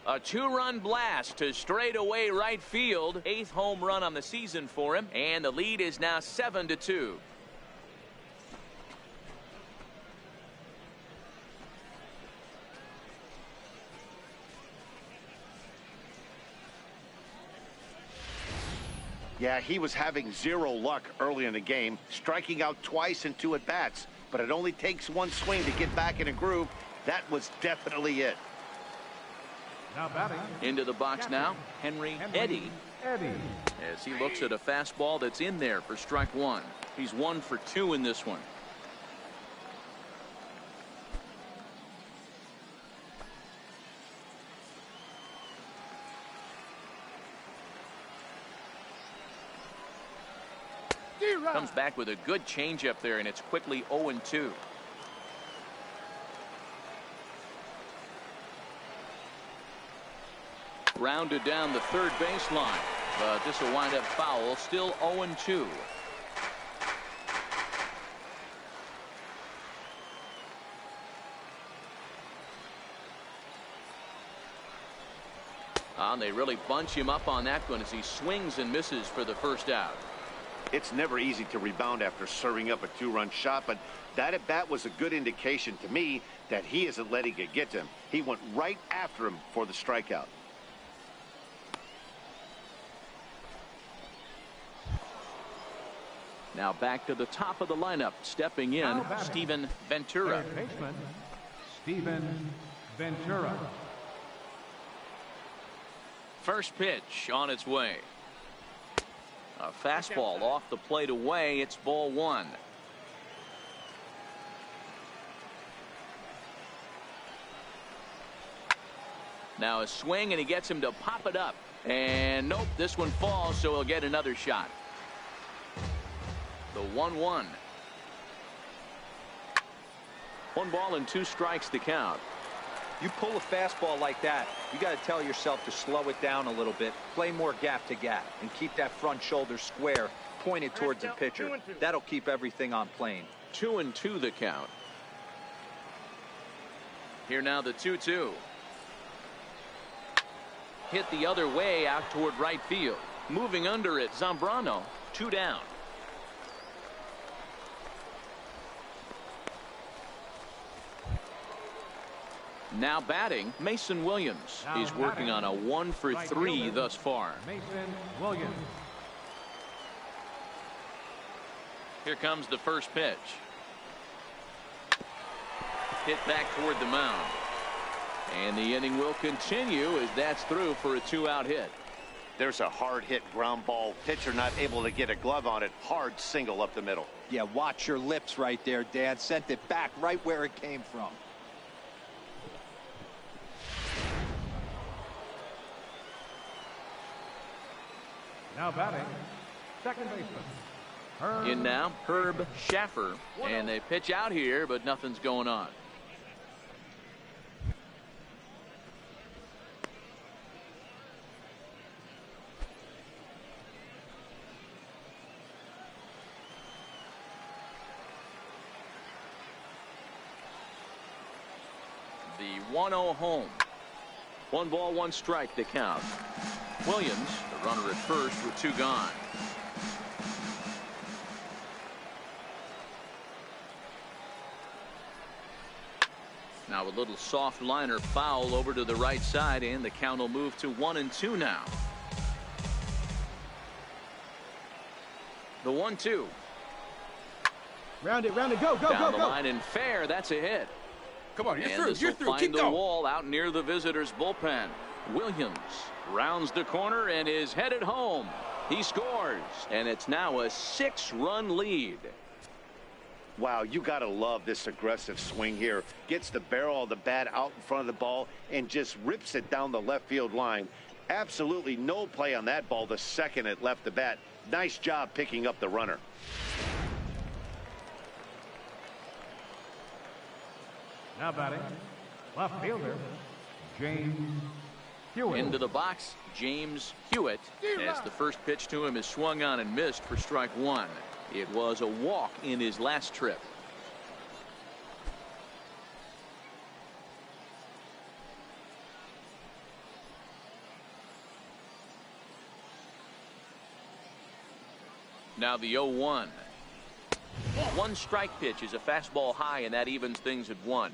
[SPEAKER 1] A 2-run blast to straightaway right field. 8th home run on the season for him, and the lead is now 7-2.
[SPEAKER 2] Yeah, he was having 0 luck early in the game, striking out twice in 2 at-bats. But it only takes 1 swing to get back in a groove. That was definitely it.
[SPEAKER 3] Now batting.
[SPEAKER 1] Into the box now, Henry Eddy. As he looks at a fastball that's in there for strike 1. He's 1 for 2 in this one. Comes back with a good changeup there, and it's quickly 0-2. Rounded down the third baseline, but this will wind up foul. Still 0-2. And they really bunch him up on that one as he swings and misses for the first out.
[SPEAKER 2] It's never easy to rebound after serving up a 2-run shot, but that at-bat was a good indication to me that he isn't letting it get to him. He went right after him for the strikeout.
[SPEAKER 1] Now back to the top of the lineup. Stepping in, Steven Ventura.
[SPEAKER 3] Steven Ventura.
[SPEAKER 1] First pitch on its way. A fastball off the plate away. It's ball 1. Now a swing, and he gets him to pop it up. And nope, this one falls, so he'll get another shot. The 1-1. 1 ball and 2 strikes to count.
[SPEAKER 4] You pull a fastball like that, you got to tell yourself to slow it down a little bit, play more gap to gap, and keep that front shoulder square pointed towards the pitcher. That'll keep everything on plane.
[SPEAKER 1] 2-2 the count. Here now the 2-2. Hit the other way out toward right field. Moving under it, Zambrano. 2 down. Now batting, Mason Williams.
[SPEAKER 3] Now
[SPEAKER 1] He's working
[SPEAKER 3] batting,
[SPEAKER 1] on a 1 for
[SPEAKER 3] right
[SPEAKER 1] 3
[SPEAKER 3] fielder,
[SPEAKER 1] thus far.
[SPEAKER 3] Mason Williams.
[SPEAKER 1] Here comes the first pitch. Hit back toward the mound. And the inning will continue as that's through for a 2-out hit.
[SPEAKER 2] There's a hard hit ground ball. Pitcher not able to get a glove on it. Hard single up the middle.
[SPEAKER 4] Yeah, watch your lips right there, Dan. Sent it back right where it came from.
[SPEAKER 3] Now batting, second baseman, Herb.
[SPEAKER 1] In now, Herb Schaffer. And they pitch out here, but nothing's going on. The 1-0 home. 1 ball, 1 strike to count. Williams, the runner at first with 2 gone. Now a little soft liner foul over to the right side, and the count will move to 1-2 now. The 1-2.
[SPEAKER 6] Round it, go, go,
[SPEAKER 1] Down
[SPEAKER 6] go,
[SPEAKER 1] the
[SPEAKER 6] go.
[SPEAKER 1] line and fair. That's a hit.
[SPEAKER 6] Come on,
[SPEAKER 1] And this will find the wall out near the visitors' bullpen. Williams rounds the corner and is headed home. He scores, and it's now a 6-run lead.
[SPEAKER 2] Wow, you got to love this aggressive swing here. Gets the barrel of the bat out in front of the ball and just rips it down the left field line. Absolutely no play on that ball the second it left the bat. Nice job picking up the runner.
[SPEAKER 3] Now batting, left fielder, James Hewitt.
[SPEAKER 1] Into the box, James Hewitt, as the first pitch to him is swung on and missed for strike 1. It was a walk in his last trip. Now the 0-1. 1 strike pitch is a fastball high, and that evens things at 1.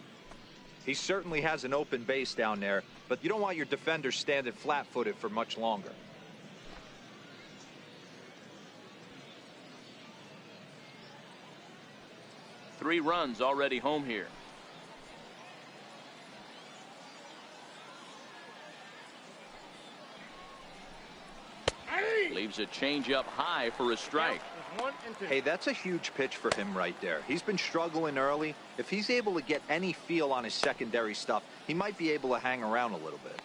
[SPEAKER 4] He certainly has an open base down there, but you don't want your defender standing flat-footed for much longer.
[SPEAKER 1] Three runs already home here. Leaves a changeup high for a strike.
[SPEAKER 6] 1 and 2.
[SPEAKER 4] Hey, that's a huge pitch for him right there. He's been struggling early. If he's able to get any feel on his secondary stuff, he might be able to hang around a little bit.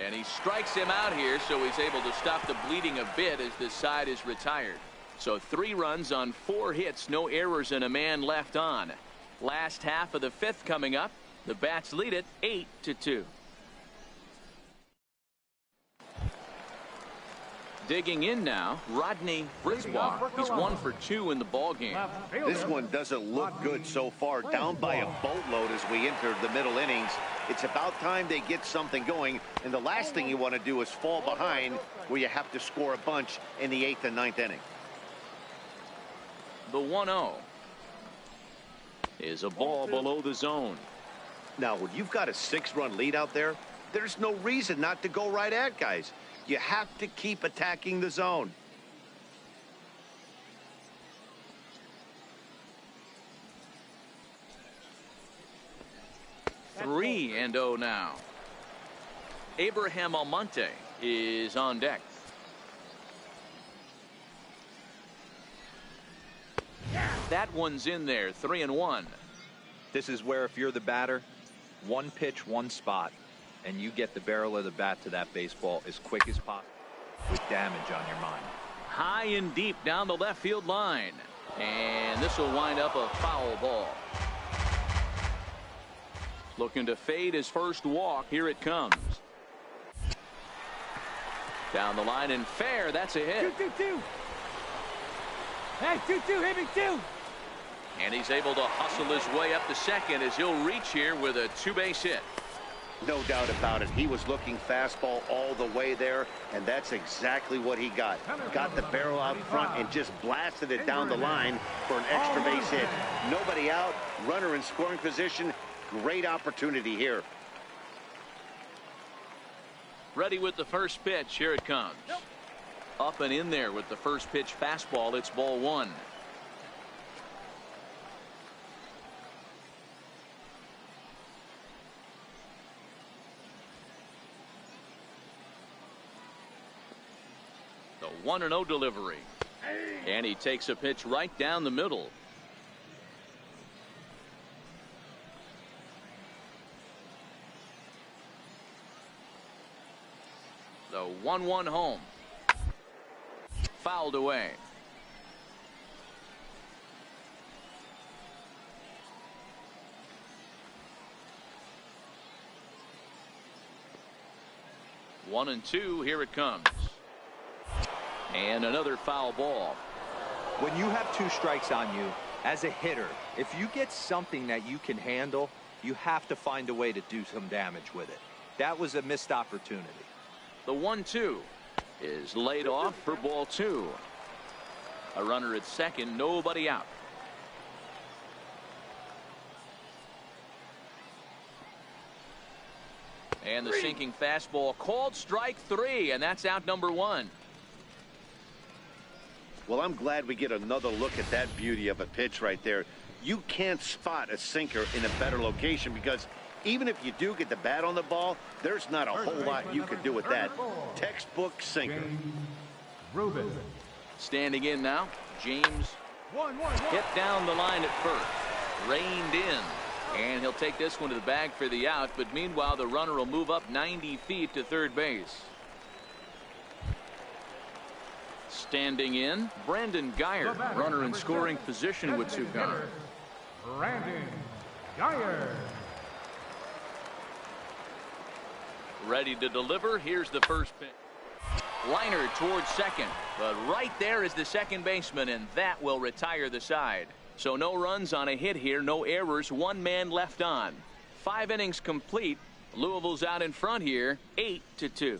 [SPEAKER 1] And he strikes him out here, so he's able to stop the bleeding a bit as this side is retired. So 3 runs on 4 hits, no errors, and a man left on. Last half of the 5th coming up. The Bats lead it 8-2. Digging in now, Rodney Fritzwar. He's 1 for 2 in the ballgame.
[SPEAKER 2] This one doesn't look good so far. Down by a boatload as we enter the middle innings. It's about time they get something going, and the last thing you want to do is fall behind where you have to score a bunch in the 8th and 9th inning.
[SPEAKER 1] The 1-0 is a ball below the zone.
[SPEAKER 2] Now, when you've got a 6-run lead out there, there's no reason not to go right at guys. You have to keep attacking the zone.
[SPEAKER 1] Three and 0 now. Abraham Almonte is on deck. That one's in there. 3-1.
[SPEAKER 4] This is where if you're the batter, 1 pitch, 1 spot, and you get the barrel of the bat to that baseball as quick as possible with damage on your mind.
[SPEAKER 1] High and deep down the left field line. And this will wind up a foul ball. Looking to fade his first walk. Here it comes. Down the line and fair. That's a hit.
[SPEAKER 6] 2-2-2. Hey, 2-2, hit me 2.
[SPEAKER 1] And he's able to hustle his way up to second as he'll reach here with a 2-base hit.
[SPEAKER 2] No doubt about it. He was looking fastball all the way there, and that's exactly what he got. Got the barrel out front and just blasted it down the line for an extra base hit. Nobody out, runner in scoring position. Great opportunity here.
[SPEAKER 1] Ready with the first pitch. Here it comes. Up and in there with the first pitch fastball. It's ball one. The 1-0 delivery. And he takes a pitch right down the middle. The 1-1 home. Fouled away. One and two. Here it comes. And another foul ball.
[SPEAKER 4] When you have 2 strikes on you, as a hitter, if you get something that you can handle, you have to find a way to do some damage with it. That was a missed opportunity.
[SPEAKER 1] The 1-2 is laid off for ball two. A runner at second, nobody out. And the sinking fastball called strike 3, and that's out number 1.
[SPEAKER 2] Well, I'm glad we get another look at that beauty of a pitch right there. You can't spot a sinker in a better location because even if you do get the bat on the ball, there's not a whole lot you can do with that. Textbook sinker.
[SPEAKER 3] Rubin.
[SPEAKER 1] Standing in now, James hit down the line at first. Reined in. And he'll take this one to the bag for the out, but meanwhile the runner will move up 90 feet to third base. Standing in, Brandon Geyer, runner in scoring position with 2 count.
[SPEAKER 3] Brandon Geyer.
[SPEAKER 1] Ready to deliver. Here's the first pitch. Liner towards second, but right there is the second baseman, and that will retire the side. So no runs on a hit here, no errors, 1 man left on. 5 innings complete. Louisville's out in front here, 8-2.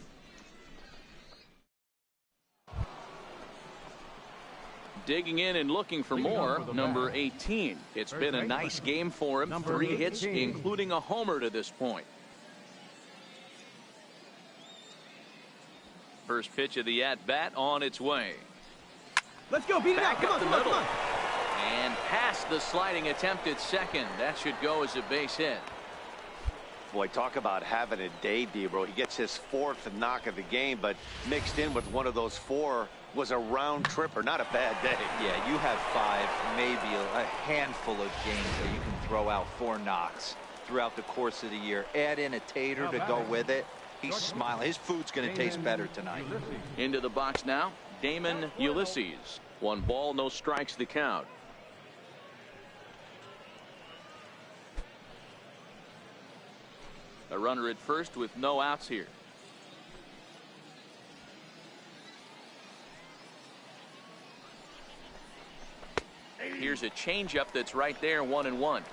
[SPEAKER 1] Digging in and looking for more, number 18. It's been a nice game for him. 3 hits, including a homer to this point. First pitch of the at-bat on its way.
[SPEAKER 6] Let's go, beat it
[SPEAKER 1] Back
[SPEAKER 6] up.
[SPEAKER 1] up the middle. And past the sliding attempt at second. That should go as a base hit.
[SPEAKER 2] Boy, talk about having a day, Debro. He gets his 4th knock of the game, but mixed in with one of those 4 was a round tripper. Not a bad day.
[SPEAKER 4] Yeah, you have 5, maybe a handful of games that you can throw out 4 knocks throughout the course of the year. Add in a tater to go with it. He's smiling. His food's going to taste better tonight.
[SPEAKER 1] Into the box now, Damon Ulysses. 1 ball, no strikes the count. A runner at first with no outs here. Here's a changeup that's right there, 1-1.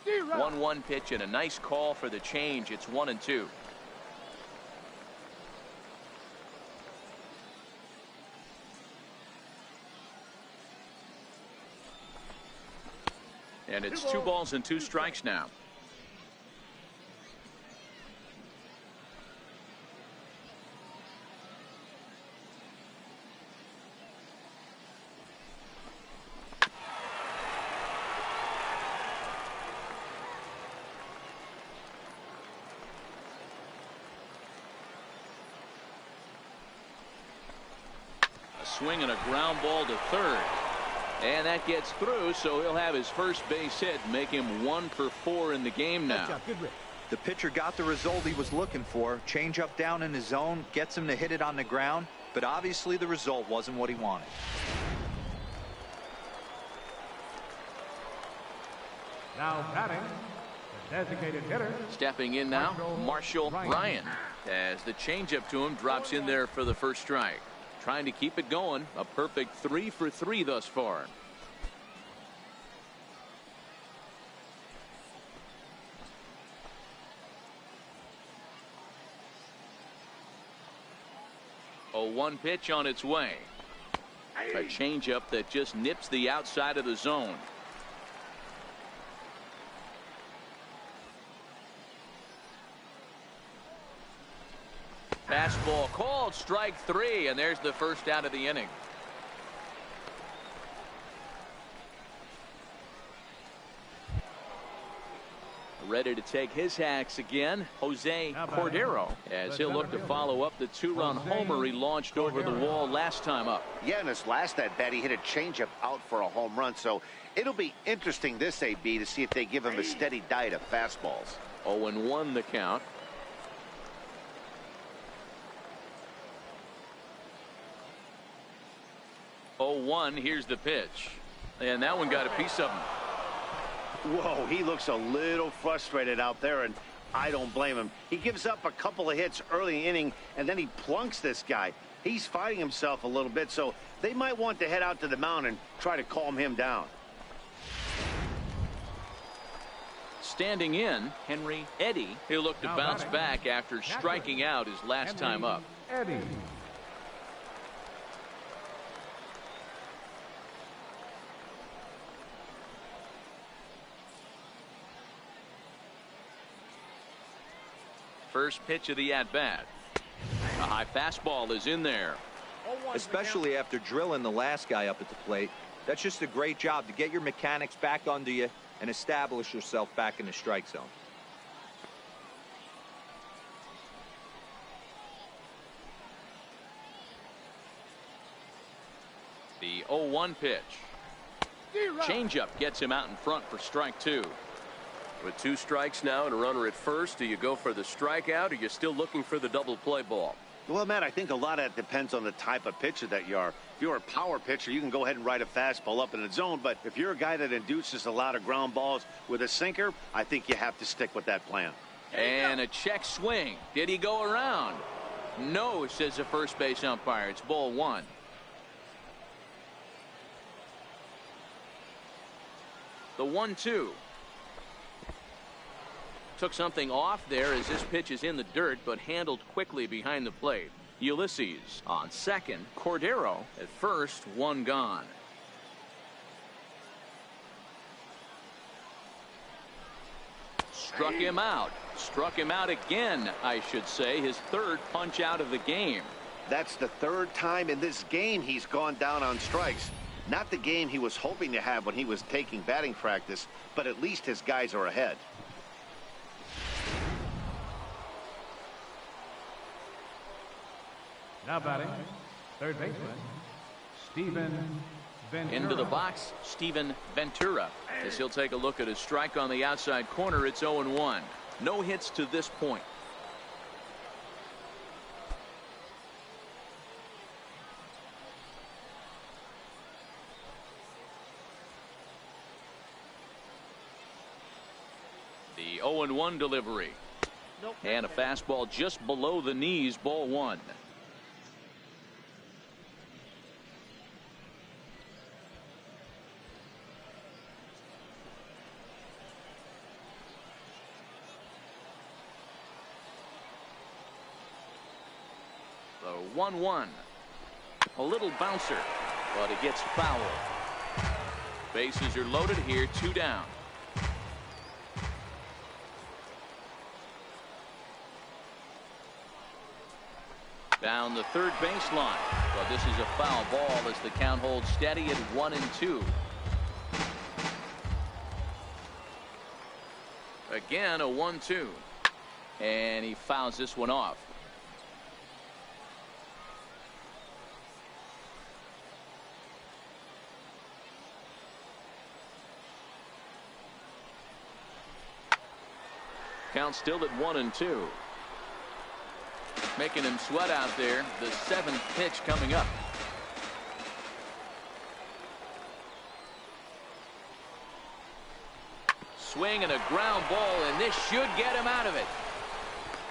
[SPEAKER 6] Zero.
[SPEAKER 1] 1-1 pitch and a nice call for the change. It's 1-2. And it's 2 balls and 2 strikes now. A swing and a ground ball to third. And that gets through, so he'll have his first base hit, make him 1 for 4 in the game now.
[SPEAKER 4] The pitcher got the result he was looking for. Change up down in his zone, gets him to hit it on the ground, but obviously the result wasn't what he wanted.
[SPEAKER 3] Now batting, the designated hitter.
[SPEAKER 1] Stepping in now, Marshall Ryan, as the changeup to him drops in there for the first strike. trying to keep it going. A perfect 3 for 3 thus far. A 1 pitch on its way. A changeup that just nips the outside of the zone. Fastball called, strike 3, and there's the first out of the inning. Ready to take his hacks again, Jose Cordero, as he'll look to follow up the 2-run homer he launched over the wall last time up.
[SPEAKER 2] Yeah, in his last at bat, he hit a changeup out for a home run, so it'll be interesting this AB to see if they give him a steady diet of fastballs.
[SPEAKER 1] 0-1 the count. Here's the pitch, and that one got a piece of him.
[SPEAKER 2] Whoa, he looks a little frustrated out there, and I don't blame him. He gives up a couple of hits early in the inning, and then he plunks this guy. He's fighting himself a little bit, so they might want to head out to the mound and try to calm him down.
[SPEAKER 1] Standing in, Henry Eddy. He'll look to bounce back after striking out his last time up.
[SPEAKER 3] Eddie.
[SPEAKER 1] First pitch of the at-bat. A high fastball is in there.
[SPEAKER 4] Especially after drilling the last guy up at the plate. That's just a great job to get your mechanics back under you and establish yourself back in the strike zone.
[SPEAKER 1] The 0-1 pitch. Changeup gets him out in front for strike 2.
[SPEAKER 5] With 2 strikes now and a runner at first, do you go for the strikeout, or are you still looking for the double play ball?
[SPEAKER 2] Well, Matt, I think a lot of that depends on the type of pitcher that you are. If you're a power pitcher, you can go ahead and ride a fastball up in the zone. But if you're a guy that induces a lot of ground balls with a sinker, I think you have to stick with that plan.
[SPEAKER 1] And a check swing. Did he go around? No, says the first base umpire. It's ball 1. The 1-2. Took something off there as this pitch is in the dirt, but handled quickly behind the plate. Ulysses on second. Cordero at first. 1 gone. Struck him out. Struck him out again, I should say. His 3rd punch out of the game.
[SPEAKER 2] That's the 3rd time in this game he's gone down on strikes. Not the game he was hoping to have when he was taking batting practice, but at least his guys are ahead.
[SPEAKER 3] Now batting, third baseman, Steven Ventura.
[SPEAKER 1] Into the box, Steven Ventura. As he'll take a look at his strike on the outside corner. It's 0-1. No hits to this point. The 0-1 delivery. And a fastball just below the knees, ball 1. The 1-1. A little bouncer, but it gets foul. Bases are loaded here, 2 down. Down the third baseline, but this is a foul ball as the count holds steady at 1-2. Again, a 1-2, and he fouls this one off. Count still at 1-2. Making him sweat out there. The 7th pitch coming up. Swing and a ground ball, and this should get him out of it.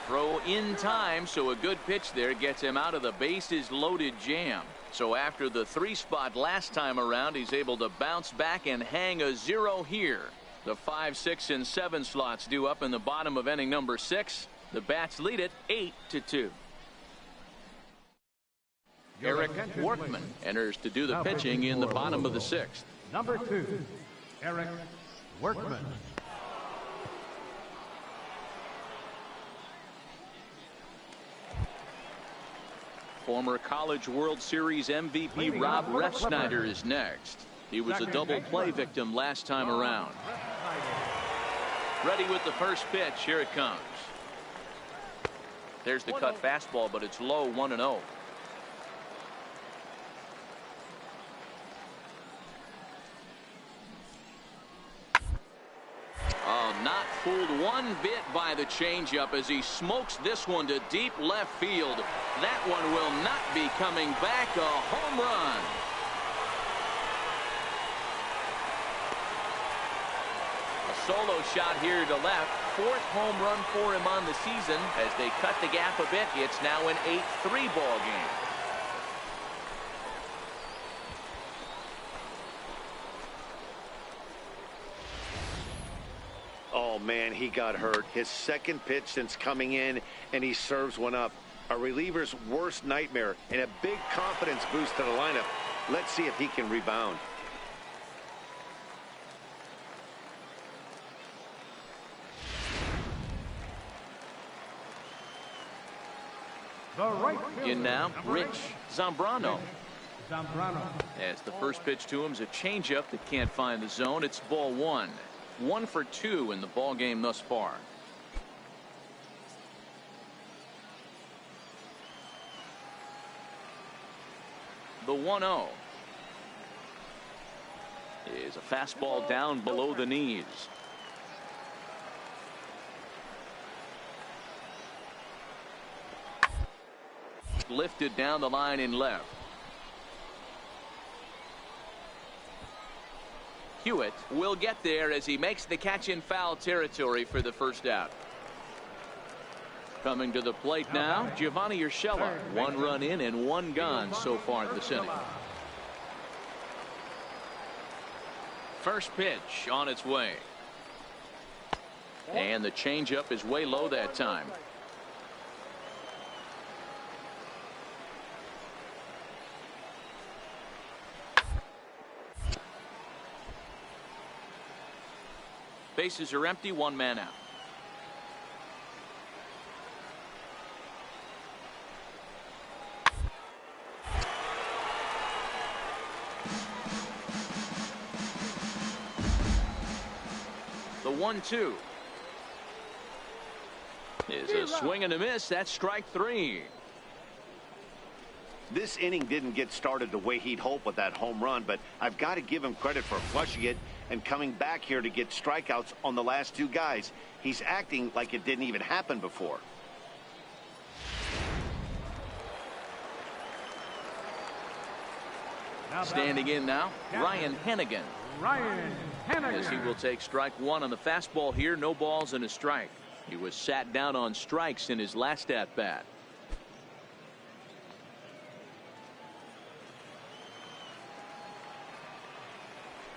[SPEAKER 1] Throw in time, so a good pitch there gets him out of the bases loaded jam. So after the 3 spot last time around, he's able to bounce back and hang a 0 here. The 5, 6, and 7 slots due up in the bottom of inning number 6. The Bats lead it 8-2. Eric Workman enters to do the pitching in the bottom of the 6th.
[SPEAKER 3] Number 2, Eric Workman.
[SPEAKER 1] Former College World Series MVP Rob Refsnyder is next. He was a double play victim last time around. Ready with the first pitch. Here it comes. There's the cut fastball, but it's low, 1-0. Oh, not fooled one bit by the changeup as he smokes this one to deep left field. That one will not be coming back. A home run. A solo shot here to left. 4th home run for him on the season. As they cut the gap a bit, it's now an 8-3 ball game.
[SPEAKER 2] Oh, man, he got hurt. His 2nd pitch since coming in, and he serves one up. A reliever's worst nightmare and a big confidence boost to the lineup. Let's see if he can rebound.
[SPEAKER 3] The right fielder,
[SPEAKER 1] In now, Rich Zambrano.
[SPEAKER 3] Zambrano.
[SPEAKER 1] As the first pitch to him is a changeup that can't find the zone. It's ball 1. 1 for 2 in the ball game thus far. The 1-0 is a fastball down below the knees. Lifted down the line in left. Hewitt will get there as he makes the catch in foul territory for the first out. Coming to the plate now, Giovanni Urshela. 1 run in and 1 gone so far this inning. First pitch on its way. And the changeup is way low that time. Bases are empty, 1 man out. The 1-2 is a swing and a miss. That's strike 3.
[SPEAKER 2] This inning didn't get started the way he'd hoped with that home run, but I've got to give him credit for flushing it and coming back here to get strikeouts on the last 2 guys. He's acting like it didn't even happen before.
[SPEAKER 1] Standing in now, Ryan Hennigan.
[SPEAKER 3] Ryan Hennigan.
[SPEAKER 1] As he will take strike 1 on the fastball here. No balls and a strike. He was sat down on strikes in his last at bat.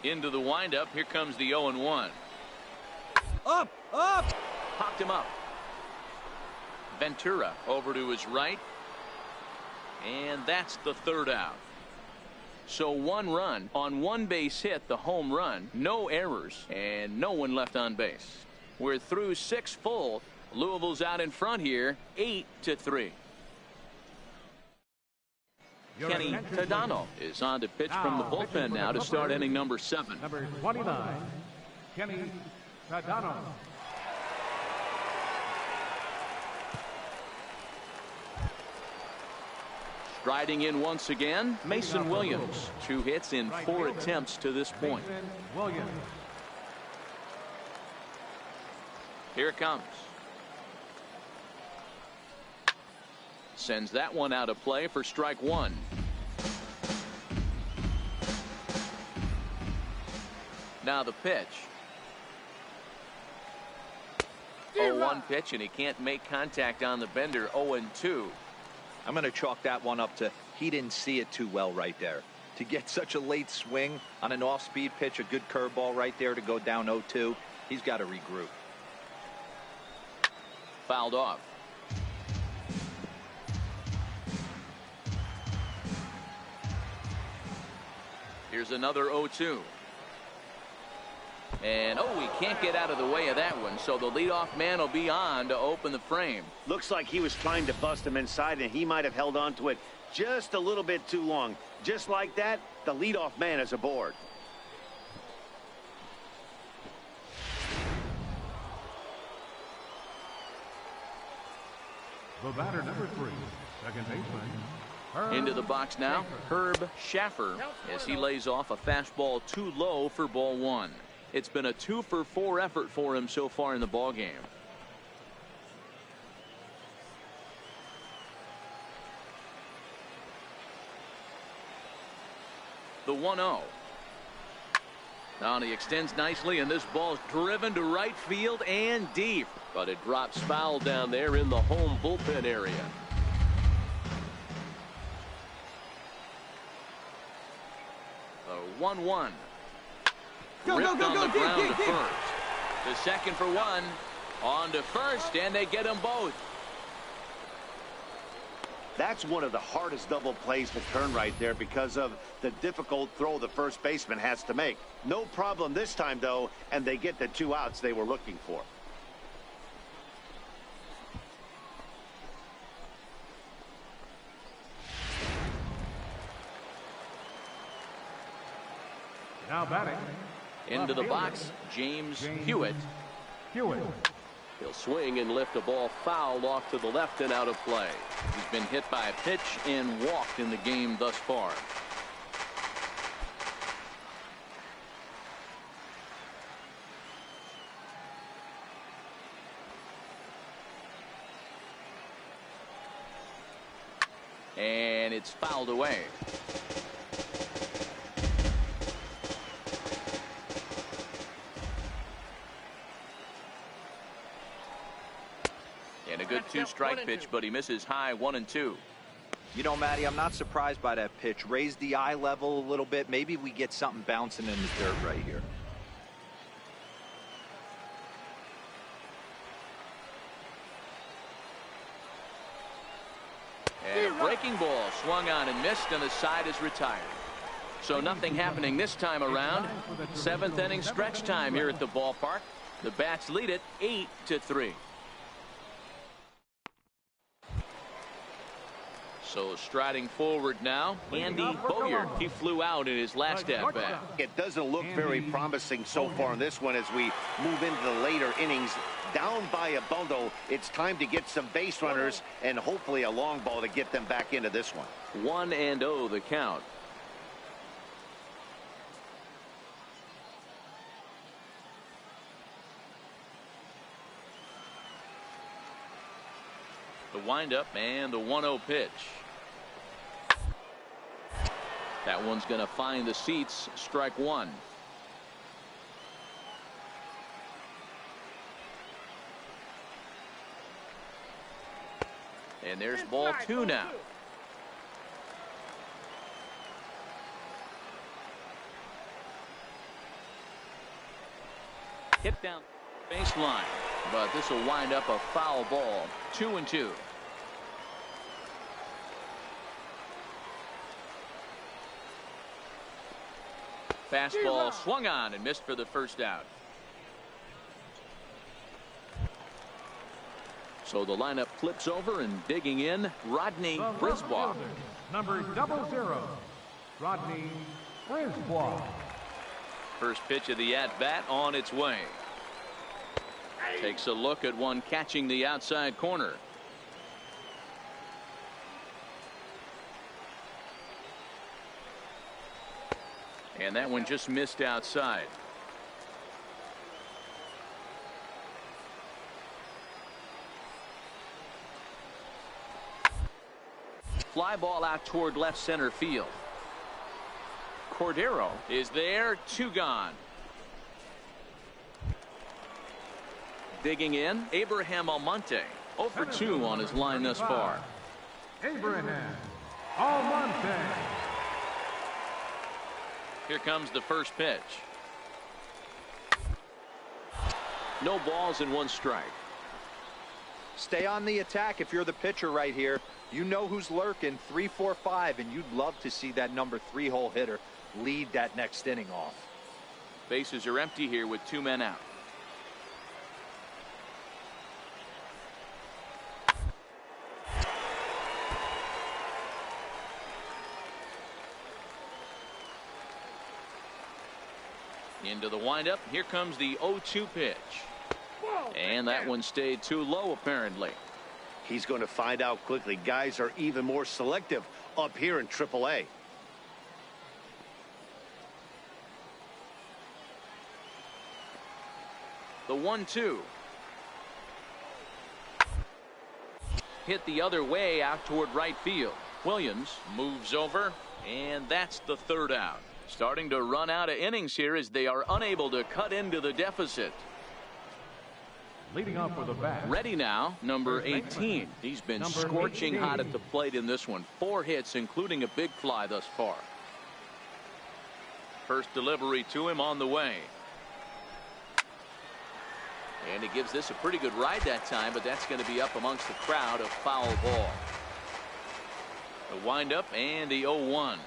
[SPEAKER 1] Into the windup. Here comes the 0-1.
[SPEAKER 6] Up, up.
[SPEAKER 1] Popped him up. Ventura over to his right. And that's the 3rd out. So 1 run on 1 base hit, the home run, no errors, and no one left on base. We're through 6 full. Louisville's out in front here, 8-3. Kenny Tadano is on to pitch from the bullpen now to start inning number 7.
[SPEAKER 3] Number 29, Kenny Tadano.
[SPEAKER 1] Striding in once again, Mason Williams. 2 hits in 4 attempts to this point.
[SPEAKER 3] Williams.
[SPEAKER 1] Here it comes. Sends that one out of play for strike 1. Now the pitch. 0-1 pitch, and he can't make contact on the bender. 0-2.
[SPEAKER 4] I'm going to chalk that one up to he didn't see it too well right there. To get such a late swing on an off-speed pitch, a good curveball right there to go down 0-2, he's got to regroup.
[SPEAKER 1] Fouled off. Here's another 0-2. And, he can't get out of the way of that one, so the leadoff man will be on to open the frame.
[SPEAKER 2] Looks like he was trying to bust him inside, and he might have held on to it just a little bit too long. Just like that, the leadoff man is aboard.
[SPEAKER 3] The batter, number 3, second baseman.
[SPEAKER 1] Into the box now, Herb Schaffer, as he lays off a fastball too low for ball 1. It's been a 2-for-4 effort for him so far in the ball game. The 1-0. Now he extends nicely, and this ball's driven to right field and deep.
[SPEAKER 5] But it drops foul down there in the home bullpen area.
[SPEAKER 1] The 1-1.
[SPEAKER 6] Go,
[SPEAKER 1] Ripped
[SPEAKER 6] go,
[SPEAKER 1] on
[SPEAKER 6] go,
[SPEAKER 1] the
[SPEAKER 6] go,
[SPEAKER 1] ground
[SPEAKER 6] dig,
[SPEAKER 1] to
[SPEAKER 6] dig.
[SPEAKER 1] first. The second for one. On to first, and they get them both.
[SPEAKER 2] That's one of the hardest double plays to turn right there because of the difficult throw the first baseman has to make. No problem this time, though, and they get the 2 outs they were looking for.
[SPEAKER 3] Now batting.
[SPEAKER 1] Into the box, James Hewitt.
[SPEAKER 3] Hewitt.
[SPEAKER 5] He'll swing and lift a ball fouled off to the left and out of play.
[SPEAKER 1] He's been hit by a pitch and walked in the game thus far. And it's fouled away. And a good 2-strike pitch, but he misses high 1-2.
[SPEAKER 4] You know, Matty, I'm not surprised by that pitch. Raise the eye level a little bit. Maybe we get something bouncing in the dirt right here.
[SPEAKER 1] And a breaking ball swung on and missed, and the side is retired. So nothing happening this time around. 7th inning stretch time here at the ballpark. The Bats lead it 8-3. So striding forward now, Andy Boyer. He flew out in his last at-bat.
[SPEAKER 2] It doesn't look very promising so far in this one as we move into the later innings. Down by a bundle, it's time to get some base runners and hopefully a long ball to get them back into this one.
[SPEAKER 1] 1-0 the count. The windup and the 1-0 pitch. That one's going to find the seats. Strike one. And there's ball 2 now. Hit down baseline, but this will wind up a foul ball. 2-2. Fastball swung on and missed for the first out. So the lineup flips over, and digging in, Rodney Brisbois.
[SPEAKER 3] Number 00, Rodney Brisbois.
[SPEAKER 1] First pitch of the at-bat on its way. Takes a look at one catching the outside corner. And that one just missed outside. Fly ball out toward left center field. Cordero is there. 2 gone. Digging in, Abraham Almonte. 0 for 2 on his line thus far.
[SPEAKER 3] Abraham Almonte.
[SPEAKER 1] Here comes the first pitch. No balls and 1 strike.
[SPEAKER 4] Stay on the attack if you're the pitcher right here. You know who's lurking, 3, 4, 5, and you'd love to see that number 3-hole hitter lead that next inning off.
[SPEAKER 1] Bases are empty here with 2 men out. Into the windup. Here comes the 0-2 pitch. And that one stayed too low, apparently.
[SPEAKER 2] He's going to find out quickly. Guys are even more selective up here in AAA.
[SPEAKER 1] The 1-2. Hit the other way out toward right field. Williams moves over, and that's the 3rd out. Starting to run out of innings here as they are unable to cut into the deficit.
[SPEAKER 3] Leading off for the bat.
[SPEAKER 1] Ready now, number 18. He's been scorching hot at the plate in this one. 4 hits, including a big fly thus far. First delivery to him on the way. And he gives this a pretty good ride that time, but that's going to be up amongst the crowd. A foul ball. The windup and the 0-1.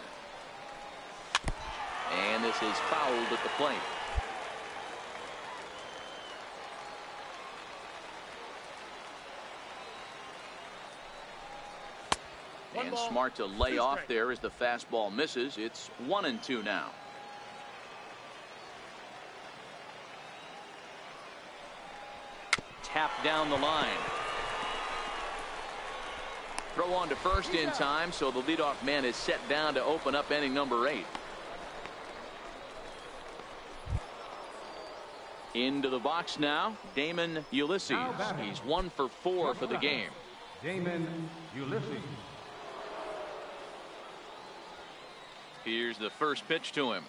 [SPEAKER 1] And this is fouled at the plate. And smart to lay off there as the fastball misses. It's 1-2 now. Tap down the line. Throw on to first in time, so the leadoff man is set down to open up inning number 8. Into the box now, Damon Ulysses. He's 1 for 4 for the game.
[SPEAKER 3] Damon Ulysses.
[SPEAKER 1] Here's the first pitch to him.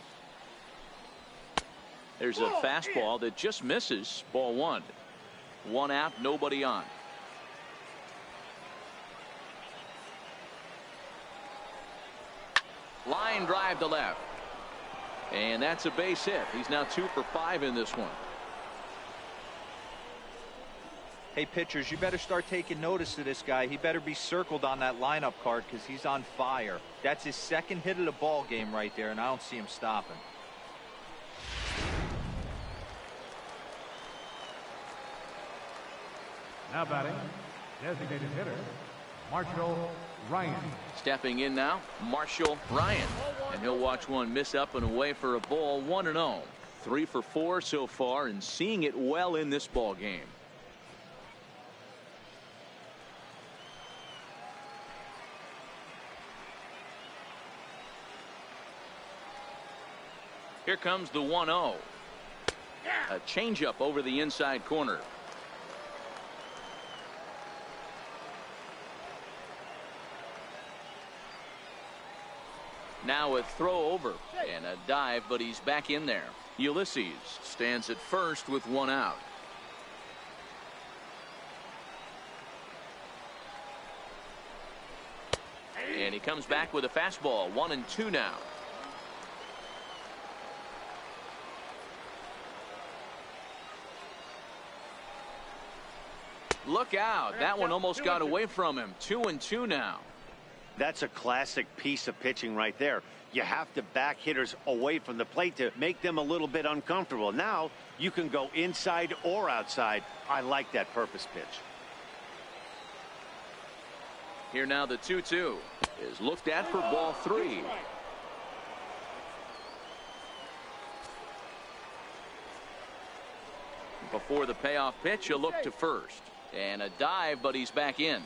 [SPEAKER 1] There's a fastball that just misses. Ball 1. 1 out, nobody on. Line drive to left. And that's a base hit. He's now 2 for 5 in this one.
[SPEAKER 4] Hey, pitchers, you better start taking notice of this guy. He better be circled on that lineup card because he's on fire. That's his 2nd hit of the ball game right there, and I don't see him stopping.
[SPEAKER 3] Now batting, designated hitter, Marshall Ryan.
[SPEAKER 1] Stepping in now, Marshall Ryan. And he'll watch one miss up and away for a ball. 1-0. 3 for 4 so far, and seeing it well in this ball game. Here comes the 1-0. A changeup over the inside corner. Now a throw over and a dive, but he's back in there. Ulysses stands at first with 1 out. And he comes back with a fastball. 1-2 now. Look out. That one almost got away from him. 2-2 now.
[SPEAKER 2] That's a classic piece of pitching right there. You have to back hitters away from the plate to make them a little bit uncomfortable. Now you can go inside or outside. I like that purpose pitch.
[SPEAKER 1] Here now the 2-2 is looked at for ball 3. Before the payoff pitch, a look to first. And a dive, but he's back in.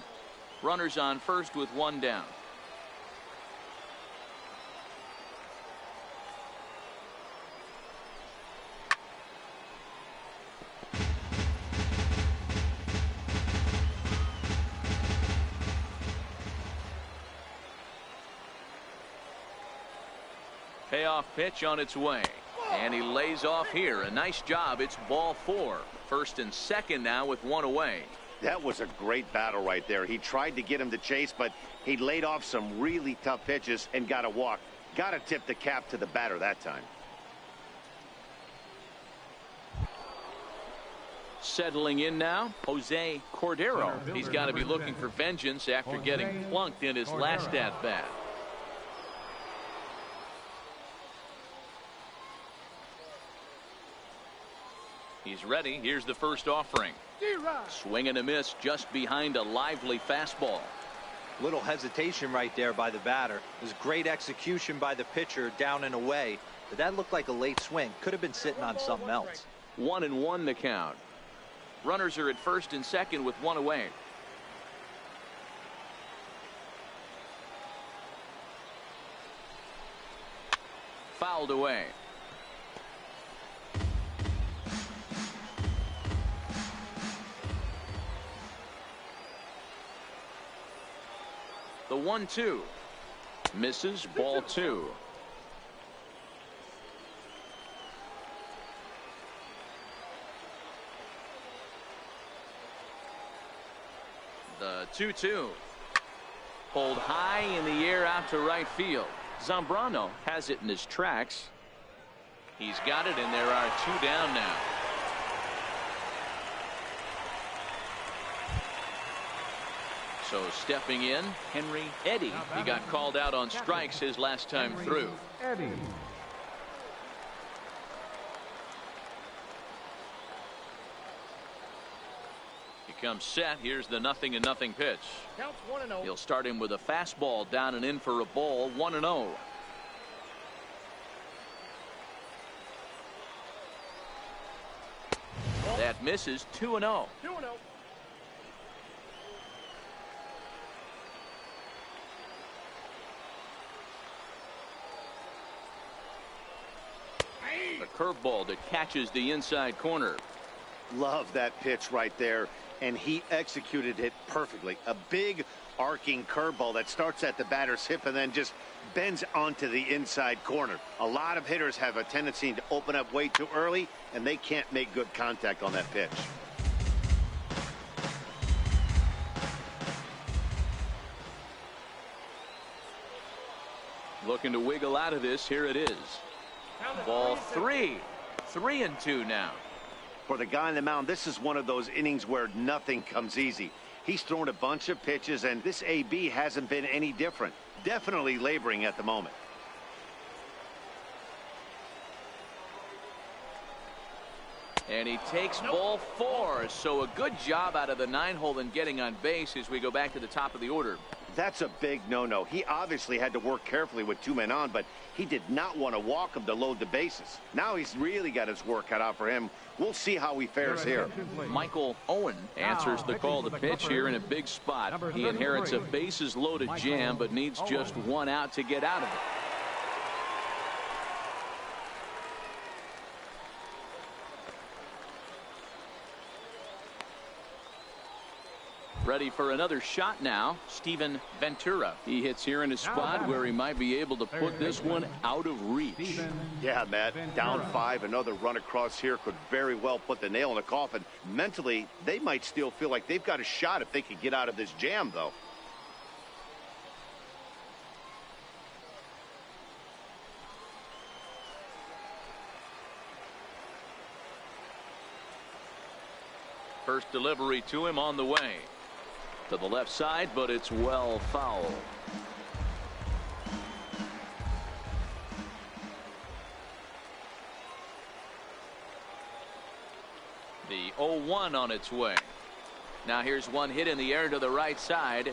[SPEAKER 1] Runners on first with 1 down. Payoff pitch on its way. And he lays off here. A nice job. It's ball 4. First and second now with one away.
[SPEAKER 2] That was a great battle right there. He tried to get him to chase, but he laid off some really tough pitches and got a walk. Got to tip the cap to the batter that time.
[SPEAKER 1] Settling in now, Jose Cordero. He's got to be looking for vengeance after getting plunked in his last at-bat. He's ready. Here's the first offering. Swing and a miss just behind a lively fastball.
[SPEAKER 4] Little hesitation right there by the batter. It was great execution by the pitcher down and away, but that looked like a late swing. Could have been sitting on something else.
[SPEAKER 1] 1-1 the count. Runners are at first and second with one away. Fouled away. The 1-2 misses, ball 2. The 2-2 pulled high in the air out to right field. Zambrano has it in his tracks. He's got it, and there are 2 down now. So stepping in, Henry Eddy. He got called out on strikes his last time through.
[SPEAKER 3] Eddie.
[SPEAKER 1] He comes set. Here's the 0-0 pitch. He'll start him with a fastball down and in for a ball. 1-0. That misses. 2-0. The curveball that catches the inside corner.
[SPEAKER 2] Love that pitch right there, and he executed it perfectly. A big arcing curveball that starts at the batter's hip and then just bends onto the inside corner. A lot of hitters have a tendency to open up way too early, and they can't make good contact on that pitch.
[SPEAKER 1] Looking to wiggle out of this. Here it is. Ball 3. 3-2 now.
[SPEAKER 2] For the guy on the mound, this is one of those innings where nothing comes easy. He's thrown a bunch of pitches, and this AB hasn't been any different. Definitely laboring at the moment.
[SPEAKER 1] And he takes ball 4. So a good job out of the 9-hole in getting on base as we go back to the top of the order.
[SPEAKER 2] That's a big no-no. He obviously had to work carefully with 2 men on, but he did not want to walk him to load the bases. Now he's really got his work cut out for him. We'll see how he fares here.
[SPEAKER 1] Michael Owen answers the call to pitch here in a big spot. He inherits a bases loaded jam, but needs just 1 out to get out of it. Ready for another shot now, Steven Ventura. He hits here in a spot where he might be able to put this one out of reach.
[SPEAKER 2] Yeah, Matt, down 5, another run across here could very well put the nail in the coffin. Mentally, they might still feel like they've got a shot if they could get out of this jam, though.
[SPEAKER 1] First delivery to him on the way. To the left side, but it's well foul. The 0-1 on its way. Now here's one hit in the air to the right side,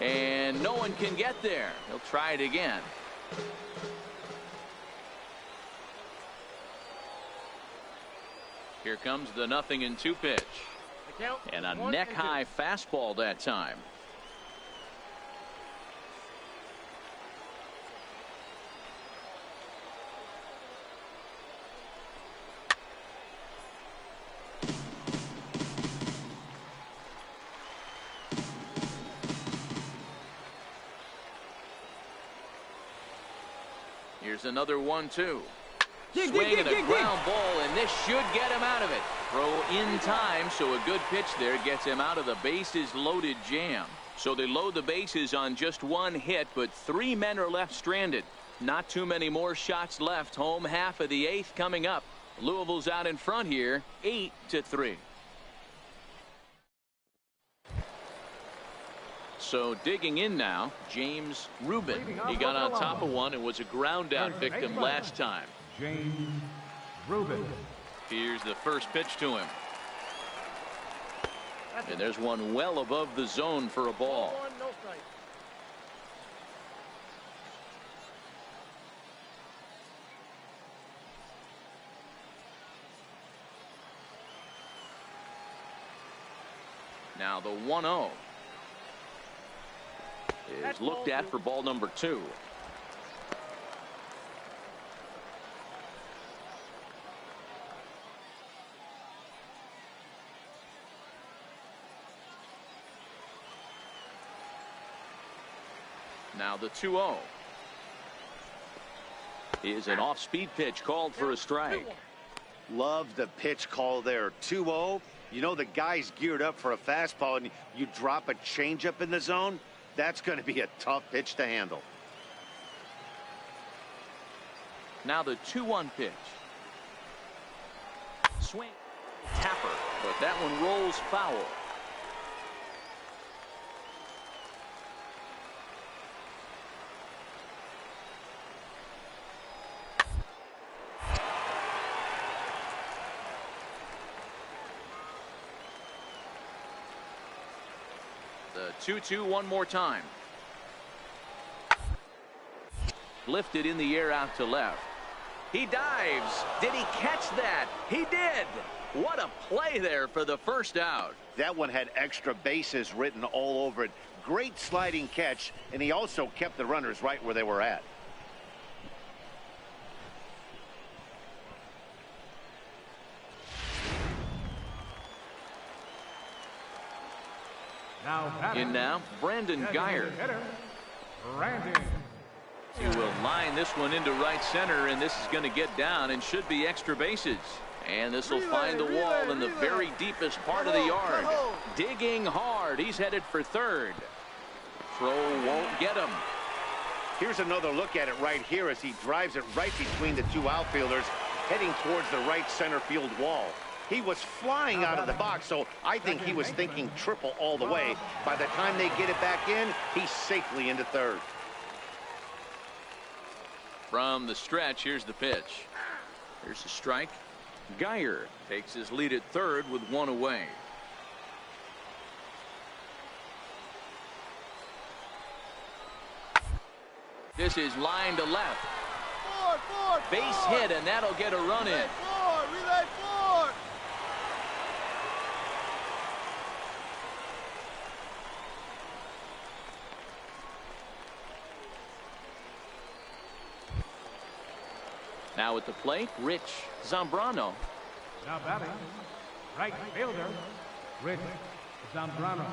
[SPEAKER 1] and no one can get there. He'll try it again. Here comes the 0-2 pitch. And a neck-high fastball that time. Here's another 1-2. Swing and a ground ball, and this should get him out of it. Throw in time, so a good pitch there gets him out of the bases loaded jam. So they load the bases on just one hit, but 3 men are left stranded. Not too many more shots left. Home half of the 8th coming up. Louisville's out in front here, 8-3. So digging in now, James Rubin. He got on top of one and was a ground out victim last time.
[SPEAKER 3] James Rubin.
[SPEAKER 1] Here's the first pitch to him. And there's one well above the zone for a ball. Now the 1-0 is looked at for ball number 2. Now the 2-0 is an off-speed pitch called for a strike.
[SPEAKER 2] Love the pitch call there. 2-0. You know the guy's geared up for a fastball, and you drop a changeup in the zone. That's going to be a tough pitch to handle.
[SPEAKER 1] Now the 2-1 pitch. Swing. Tapper, but that one rolls foul. The 2-2 one more time. Lifted in the air out to left. He dives. Did he catch that? He did. What a play there for the first out.
[SPEAKER 2] That one had extra bases written all over it. Great sliding catch, and he also kept the runners right where they were at.
[SPEAKER 1] In now, Brandon Geyer. He will line this one into right center, and this is going to get down and should be extra bases. And this will find the wall in the very deepest part of the yard. Digging hard. He's headed for third. Throw won't get him.
[SPEAKER 2] Here's another look at it right here as he drives it right between the two outfielders, heading towards the right center field wall. He was flying out of the box, so I think he was thinking triple all the way. By the time they get it back in, he's safely into third.
[SPEAKER 1] From the stretch, here's the pitch. Here's the strike. Geyer takes his lead at third with one away. This is line to left. Base hit, and that'll get a run in. Now at the plate, Rich Zambrano.
[SPEAKER 3] Now batting, right fielder, Rich Zambrano.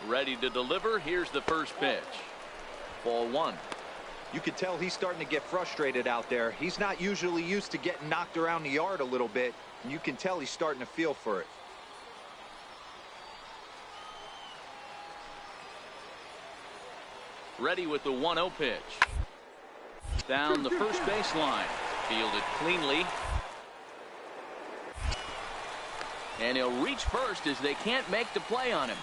[SPEAKER 1] Ready to deliver. Here's the first pitch. Ball 1.
[SPEAKER 4] You can tell he's starting to get frustrated out there. He's not usually used to getting knocked around the yard a little bit. And you can tell he's starting to feel for it.
[SPEAKER 1] Ready with the 1-0 pitch. Down the first baseline. Fielded cleanly. And he'll reach first as they can't make the play on him.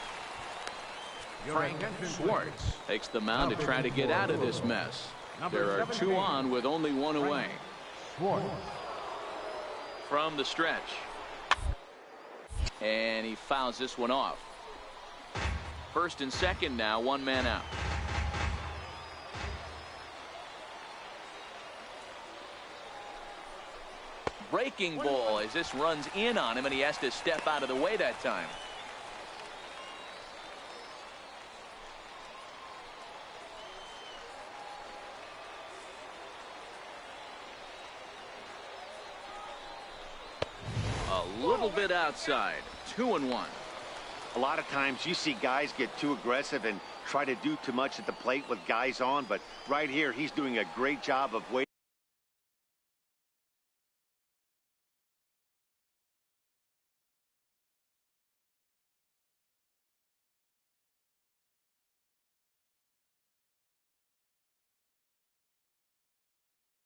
[SPEAKER 1] Frank Schwartz takes the mound to try to get out of this mess. There are 2 on with only 1 away. From the stretch. And he fouls this one off. First and second now, 1 man out. Breaking ball as this runs in on him, and he has to step out of the way that time. A little bit outside. 2-1.
[SPEAKER 2] A lot of times you see guys get too aggressive and try to do too much at the plate with guys on, but right here he's doing a great job of waiting.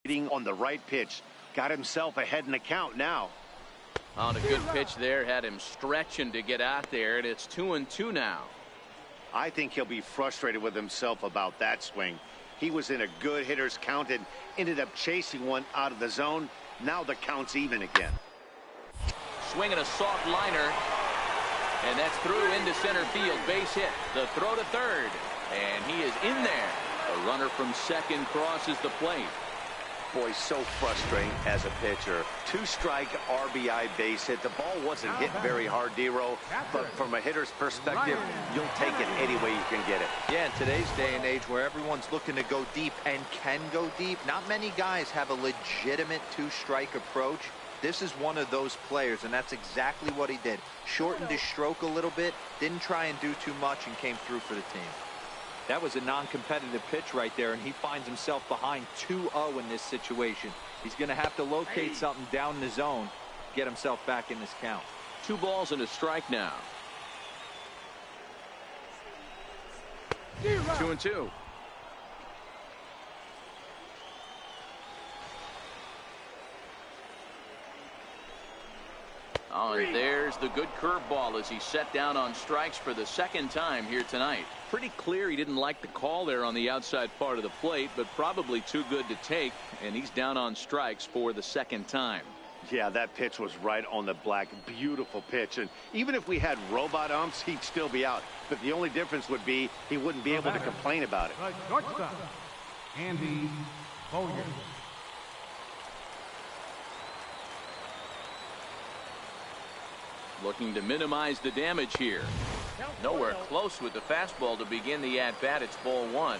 [SPEAKER 2] On the right pitch. Got himself ahead in the count now.
[SPEAKER 1] On a good pitch there, had him stretching to get out there, and it's 2-2 now.
[SPEAKER 2] I think he'll be frustrated with himself about that swing. He was in a good hitter's count and ended up chasing one out of the zone. Now the count's even again.
[SPEAKER 1] Swinging a soft liner, and that's through into center field. Base hit. The throw to third, and he is in there. A runner from second crosses the plate.
[SPEAKER 2] Boy, so frustrating as a pitcher. 2-strike RBI base hit. The ball wasn't hit very hard, D-Row, but from a hitter's perspective, you'll take it any way you can get it.
[SPEAKER 4] Yeah, in today's day and age where everyone's looking to go deep and can go deep, not many guys have a legitimate 2-strike approach. This is one of those players, and that's exactly what he did. Shortened his stroke a little bit, didn't try and do too much, and came through for the team.
[SPEAKER 7] That was a non-competitive pitch right there, and he finds himself behind 2-0 in this situation. He's going to have to locate something down in the zone, get himself back in this count.
[SPEAKER 1] 2 balls and a strike now. 2-2. Oh, and there's the good curveball as he set down on strikes for the second time here tonight. Pretty clear he didn't like the call there on the outside part of the plate, but probably too good to take, and he's down on strikes for the second time.
[SPEAKER 2] Yeah, that pitch was right on the black. Beautiful pitch. And even if we had robot umps, he'd still be out. But the only difference would be he wouldn't be able to complain about it.
[SPEAKER 3] The shortstop, Andy Bowyer.
[SPEAKER 1] Looking to minimize the damage here. Nowhere close with the fastball to begin the at-bat. It's ball 1.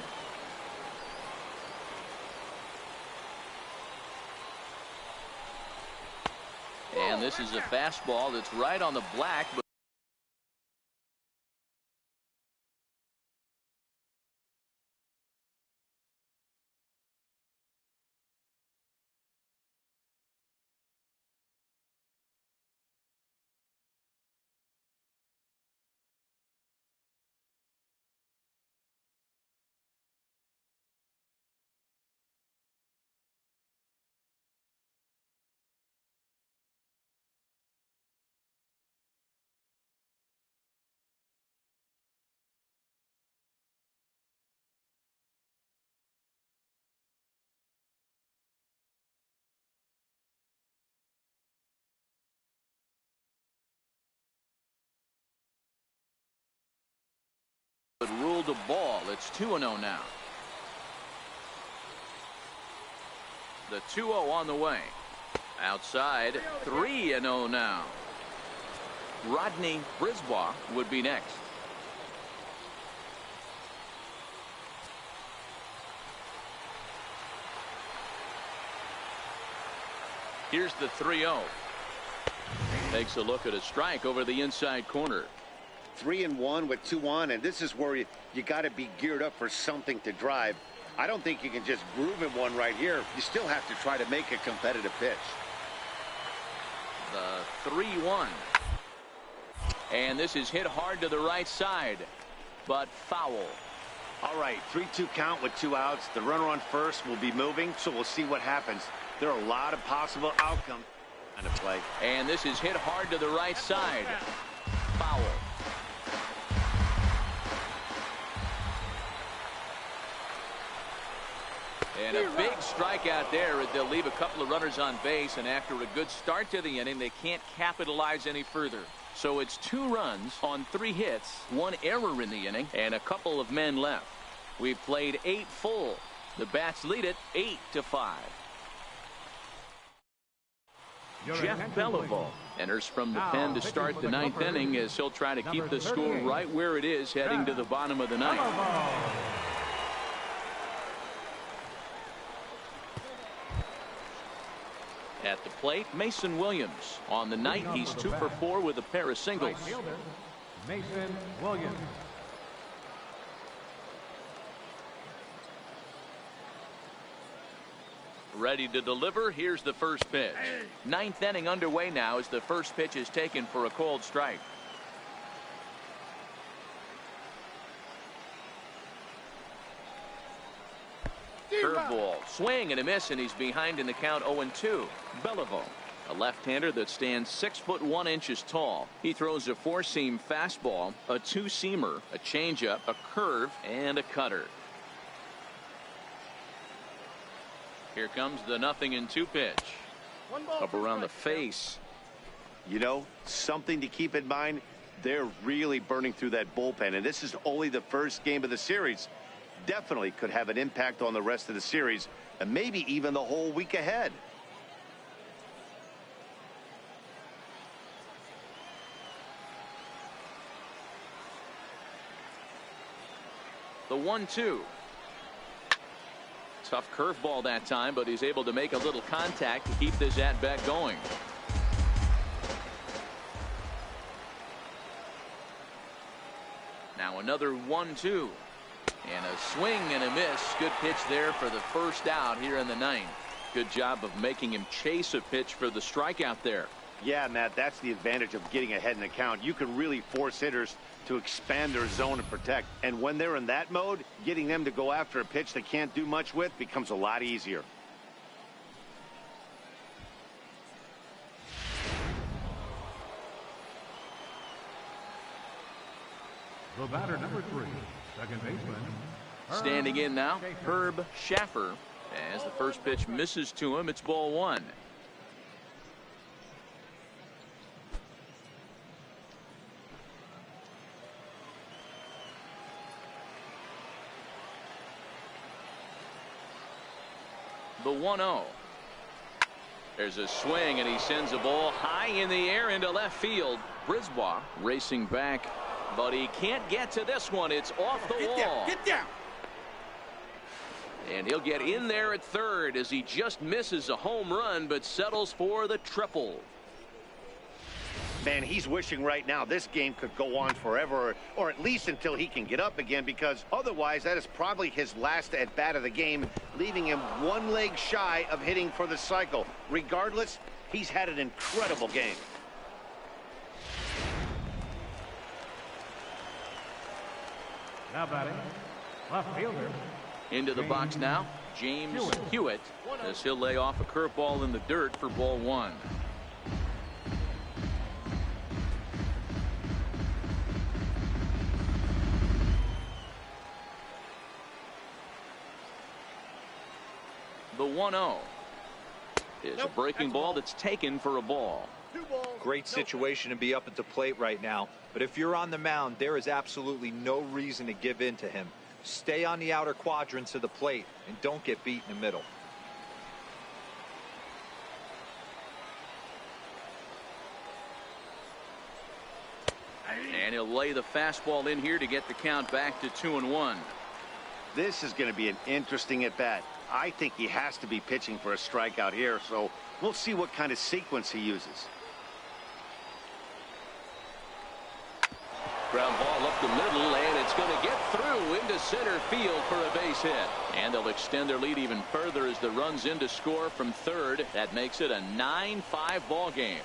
[SPEAKER 1] And this is a fastball that's right on the black. But ruled a ball. It's 2-0 now. The 2-0 on the way. Outside, 3-0 now. Rodney Brisbaugh would be next. Here's the 3-0. Takes a look at a strike over the inside corner.
[SPEAKER 2] 3-1 with 2 on, and this is where you got to be geared up for something to drive. I don't think you can just groove him one right here. You still have to try to make a competitive pitch.
[SPEAKER 1] The 3-1. And this is hit hard to the right side, but foul.
[SPEAKER 2] All right, 3-2 count with 2 outs. The runner on first will be moving, so we'll see what happens. There are a lot of possible outcomes on the play.
[SPEAKER 1] And this is hit hard to the right side. Foul. And a big strikeout there. They'll leave a couple of runners on base, and after a good start to the inning, they can't capitalize any further. So it's 2 runs on 3 hits, 1 error in the inning, and a couple of men left. We've played 8 full. The Bats lead it 8-5. Jeff Beliveau enters from the pen to start the 9th inning as he'll try to keep the score right where it is heading to the bottom of the 9th. At the plate, Mason Williams. On the night, he's 2 for 4 with a pair of singles.
[SPEAKER 3] Mason Williams.
[SPEAKER 1] Ready to deliver. Here's the first pitch. 9th inning underway now as the first pitch is taken for a called strike. Curveball, swing and a miss, and he's behind in the count 0-2. Beliveau, a left-hander that stands 6 foot 1 inches tall. He throws a four-seam fastball, a two-seamer, a changeup, a curve, and a cutter. Here comes the 0-2 pitch. Up around the face.
[SPEAKER 2] You know, something to keep in mind, they're really burning through that bullpen, and this is only the first game of the series. Definitely could have an impact on the rest of the series, and maybe even the whole week ahead.
[SPEAKER 1] The 1-2. Tough curveball that time, but he's able to make a little contact to keep this at-bat going. Now another 1-2. And a swing and a miss. Good pitch there for the first out here in the 9th. Good job of making him chase a pitch for the strikeout there.
[SPEAKER 2] Yeah, Matt, that's the advantage of getting ahead in the count. You can really force hitters to expand their zone and protect. And when they're in that mode, getting them to go after a pitch they can't do much with becomes a lot easier.
[SPEAKER 3] The batter, number 3, second baseman.
[SPEAKER 1] Standing in now, Herb Schaffer. As the first pitch misses to him, it's ball 1. The 1-0. There's a swing, and he sends a ball high in the air into left field. Brisbois racing back, but he can't get to this one. It's off the wall.
[SPEAKER 6] Get down.
[SPEAKER 1] And he'll get in there at third as he just misses a home run, but settles for the triple.
[SPEAKER 2] Man, he's wishing right now this game could go on forever, or at least until he can get up again, because otherwise that is probably his last at-bat of the game, leaving him one leg shy of hitting for the cycle. Regardless, he's had an incredible game.
[SPEAKER 3] Now batting, left fielder.
[SPEAKER 1] Into the box now, James Hewitt, as he'll lay off a curveball in the dirt for ball 1. The 1-0 is a breaking ball that's taken for a ball.
[SPEAKER 7] Great situation to be up at the plate right now, but if you're on the mound, there is absolutely no reason to give in to him. Stay on the outer quadrants of the plate and don't get beat in the middle.
[SPEAKER 1] And he'll lay the fastball in here to get the count back to 2-1.
[SPEAKER 2] This is going to be an interesting at-bat. I think he has to be pitching for a strikeout here, so we'll see what kind of sequence he uses.
[SPEAKER 1] Ground ball up the middle, and it's going to get through into center field for a base hit. And they'll extend their lead even further as the runs in to score from third. That makes it a 9-5 ball game.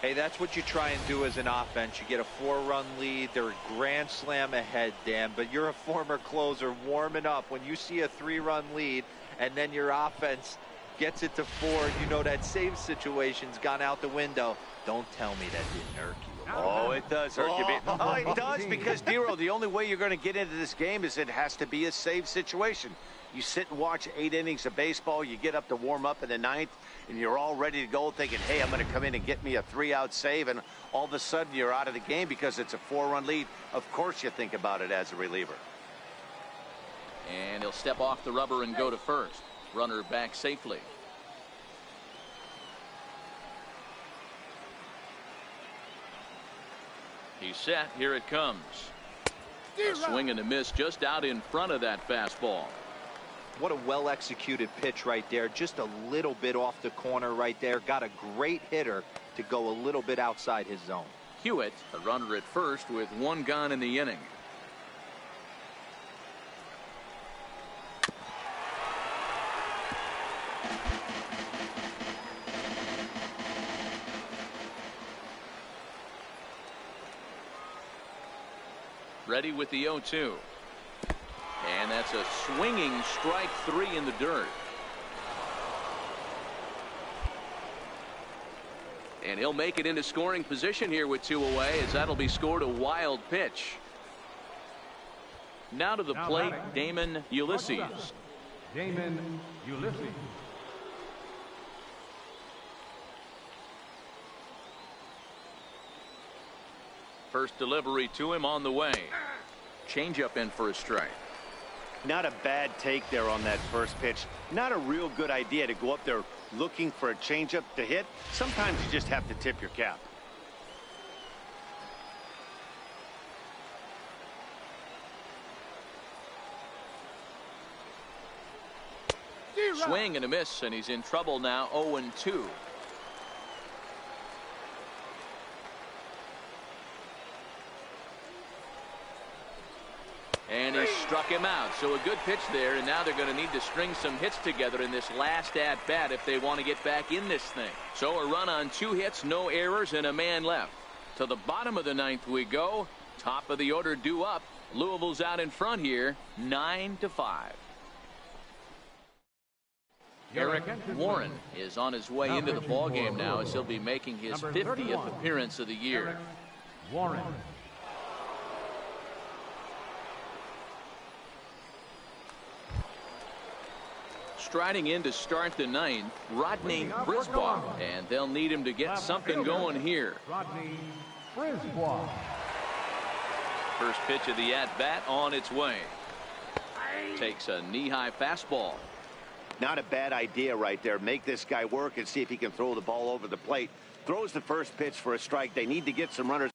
[SPEAKER 7] Hey, that's what you try and do as an offense. You get a 4-run lead. They're a grand slam ahead, Dan, but you're a former closer warming up. When you see a 3-run lead and then your offense gets it to 4, you know that save situation's gone out the window. Don't tell me that didn't irk you.
[SPEAKER 2] Oh, it does hurt you. Oh, it does, because, Dero, the only way you're going to get into this game is it has to be a save situation. You sit and watch 8 innings of baseball, you get up to warm up in the 9th, and you're all ready to go thinking, hey, I'm going to come in and get me a 3-out save, and all of a sudden you're out of the game because it's a 4-run lead. Of course you think about it as a reliever.
[SPEAKER 1] And he'll step off the rubber and go to first. Runner back safely. He's set. Here it comes. A swing and a miss just out in front of that fastball.
[SPEAKER 7] What a well-executed pitch right there. Just a little bit off the corner right there. Got a great hitter to go a little bit outside his zone.
[SPEAKER 1] Hewitt, a runner at first with 1 gone in the inning. Ready with the 0-2. And that's a swinging strike 3 in the dirt. And he'll make it into scoring position here with 2 away, as that'll be scored a wild pitch. Now to the plate, Damon Ulysses.
[SPEAKER 3] Damon Ulysses.
[SPEAKER 1] First delivery to him on the way. Changeup in for a strike.
[SPEAKER 2] Not a bad take there on that first pitch. Not a real good idea to go up there looking for a changeup to hit. Sometimes you just have to tip your cap.
[SPEAKER 1] Swing and a miss, and he's in trouble now. 0-2. And he struck him out. So a good pitch there, and now they're going to need to string some hits together in this last at-bat if they want to get back in this thing. So a run on 2 hits, no errors, and a man left. To the bottom of the 9th we go. Top of the order due up. Louisville's out in front here, 9-5. Eric Warren is on his way into the ballgame now, as he'll be making his 50th appearance of the year.
[SPEAKER 3] Warren.
[SPEAKER 1] Striding in to start the 9th, Rodney Brisbois, and they'll need him to get something going here.
[SPEAKER 3] Rodney Brisbois.
[SPEAKER 1] First pitch of the at-bat on its way. Takes a knee-high fastball.
[SPEAKER 2] Not a bad idea right there. Make this guy work and see if he can throw the ball over the plate. Throws the first pitch for a strike. They need to get some runners.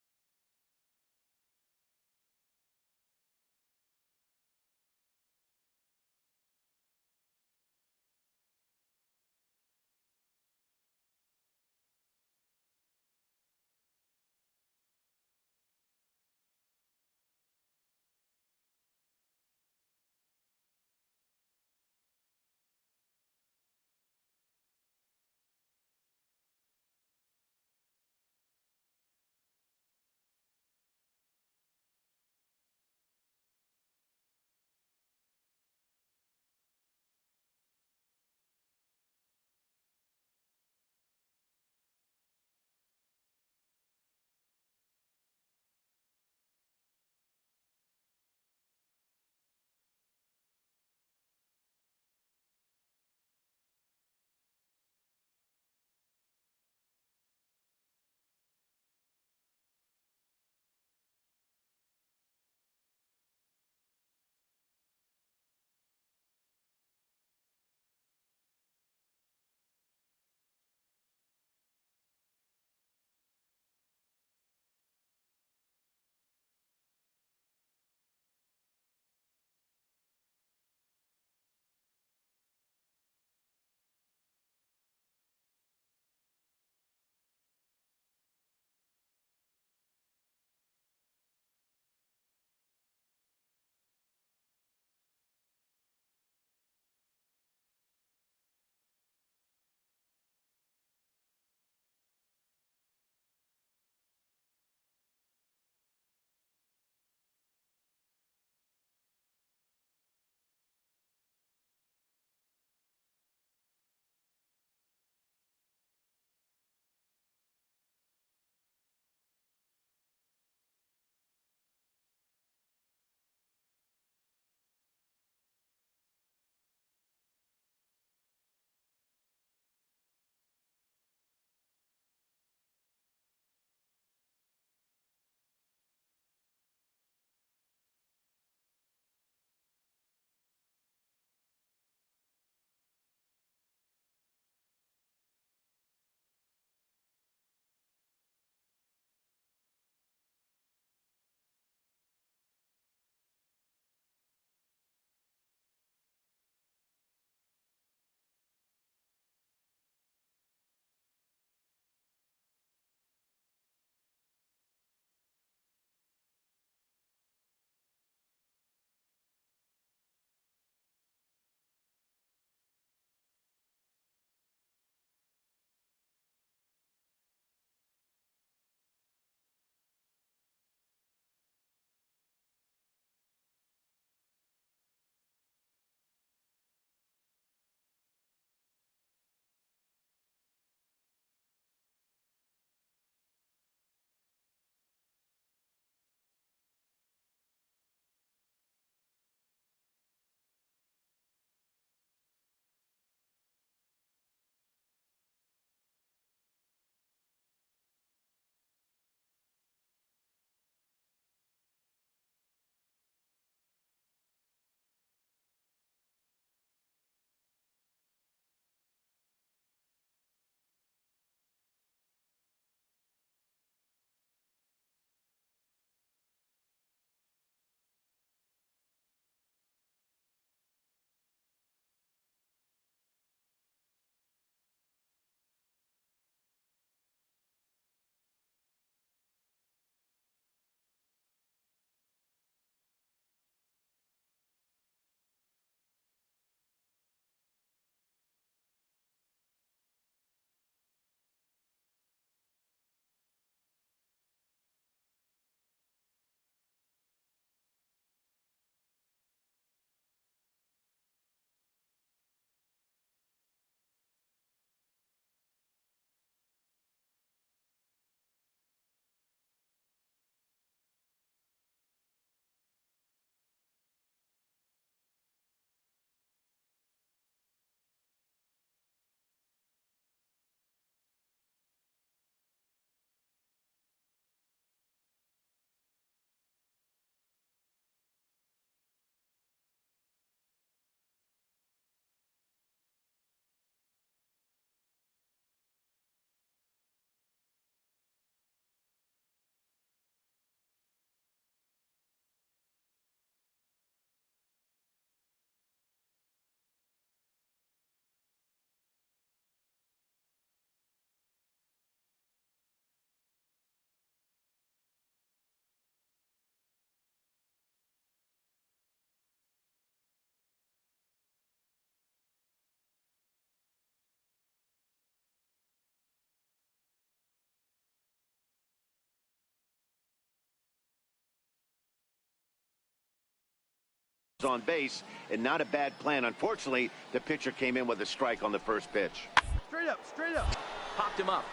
[SPEAKER 2] on base, and not a bad plan. Unfortunately, the pitcher came in with a strike on the first pitch.
[SPEAKER 6] Straight up, straight up.
[SPEAKER 1] Popped him up.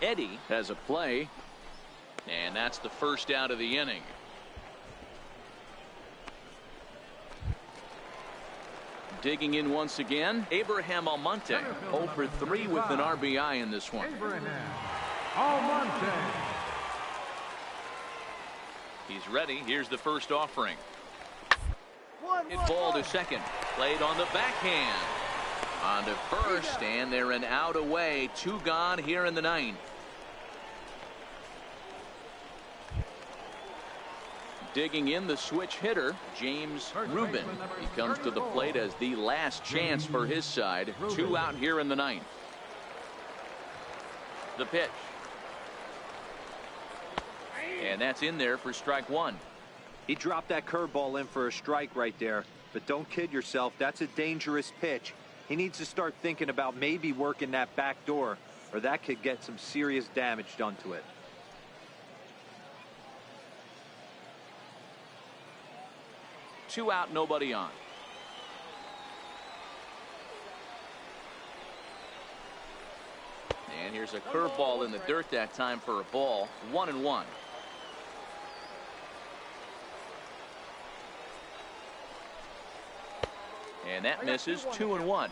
[SPEAKER 1] Eddie has a play, and that's the first out of the inning. Digging in once again, Abraham Almonte, 0 for 3 with an RBI in this one.
[SPEAKER 3] Abraham Almonte.
[SPEAKER 1] He's ready. Here's the first offering. Hit ball to second. Played on the backhand. On to first, and they're an out away. 2 gone here in the 9th. Digging in the switch hitter, James Rubin. He comes to the plate as the last chance for his side. 2 out here in the 9th. The pitch. And that's in there for strike 1.
[SPEAKER 4] He dropped that curveball in for a strike right there. But don't kid yourself, that's a dangerous pitch. He needs to start thinking about maybe working that back door, or that could get some serious damage done to it.
[SPEAKER 1] Two out, nobody on. And here's a curveball in the dirt that time for a ball. 1-1. And that misses. 2-1.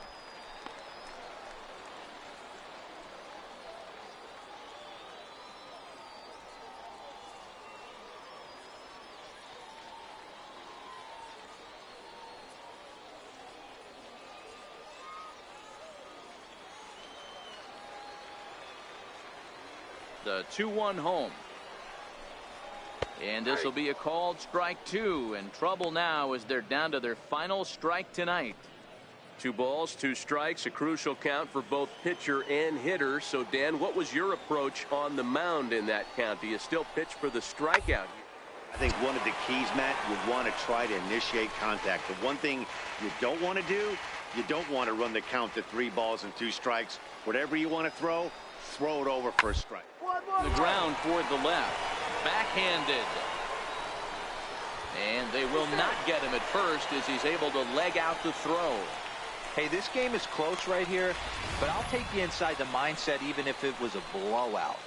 [SPEAKER 1] The 2-1 home. And this will be a called strike 2, and trouble now as they're down to their final strike tonight.
[SPEAKER 5] 2 balls, 2 strikes, a crucial count for both pitcher and hitter. So, Dan, what was your approach on the mound in that count? Do you still pitch for the strikeout?
[SPEAKER 2] I think one of the keys, Matt, you want to try to initiate contact. The one thing you don't want to do, you don't want to run the count to 3 balls and 2 strikes. Whatever you want to throw it over for a strike.
[SPEAKER 1] The ground toward the left. Backhanded. And they will not get him at first as he's able to leg out the throw.
[SPEAKER 4] Hey, this game is close right here, but I'll take you inside the mindset even if it was a blowout.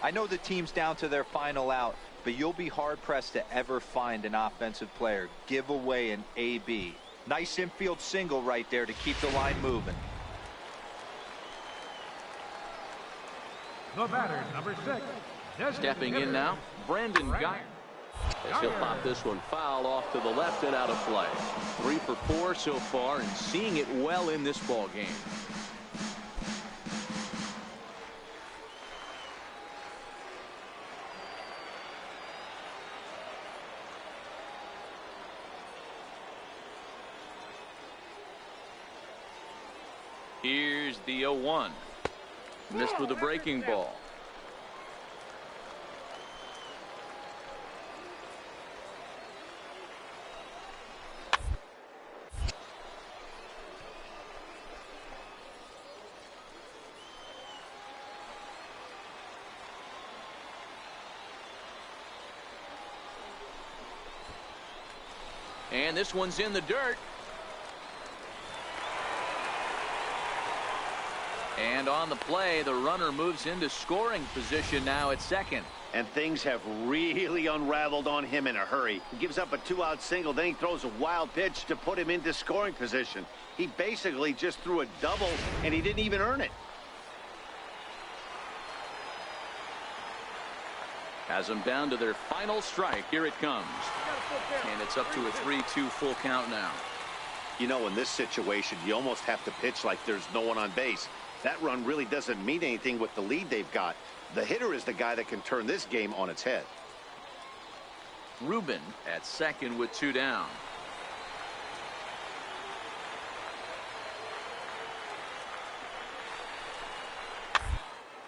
[SPEAKER 4] I know the team's down to their final out, but you'll be hard-pressed to ever find an offensive player give away an AB. Nice infield single right there to keep the line moving.
[SPEAKER 3] The batter, number 6.
[SPEAKER 1] Stepping in now, Brandon Guyer. As he'll pop this one foul off to the left and out of play. 3 for 4 so far and seeing it well in this ball game. Here's the 0-1. Missed with a breaking ball. And this one's in the dirt. And on the play, the runner moves into scoring position now at second.
[SPEAKER 2] And things have really unraveled on him in a hurry. He gives up a 2-out single, then he throws a wild pitch to put him into scoring position. He basically just threw a double, and he didn't even earn it.
[SPEAKER 1] Has them down to their final strike. Here it comes. And it's up to a 3-2 full count now.
[SPEAKER 2] You know, in this situation, you almost have to pitch like there's no one on base. That run really doesn't mean anything with the lead they've got. The hitter is the guy that can turn this game on its head.
[SPEAKER 1] Rubin at second with 2 down.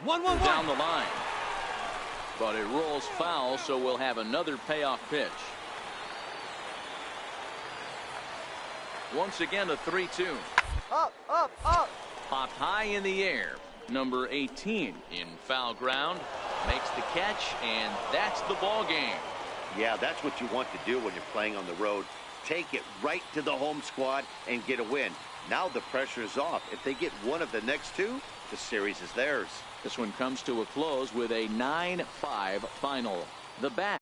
[SPEAKER 1] Down the line. But it rolls foul, so we'll have another payoff pitch. Once again, a 3-2.
[SPEAKER 6] Up, up, up.
[SPEAKER 1] Popped high in the air. Number 18 in foul ground. Makes the catch, and that's the ball game.
[SPEAKER 2] Yeah, that's what you want to do when you're playing on the road. take it right to the home squad and get a win. Now the pressure is off. If they get one of the next two, the series is theirs.
[SPEAKER 1] This one comes to a close with a 9-5 final. The bat.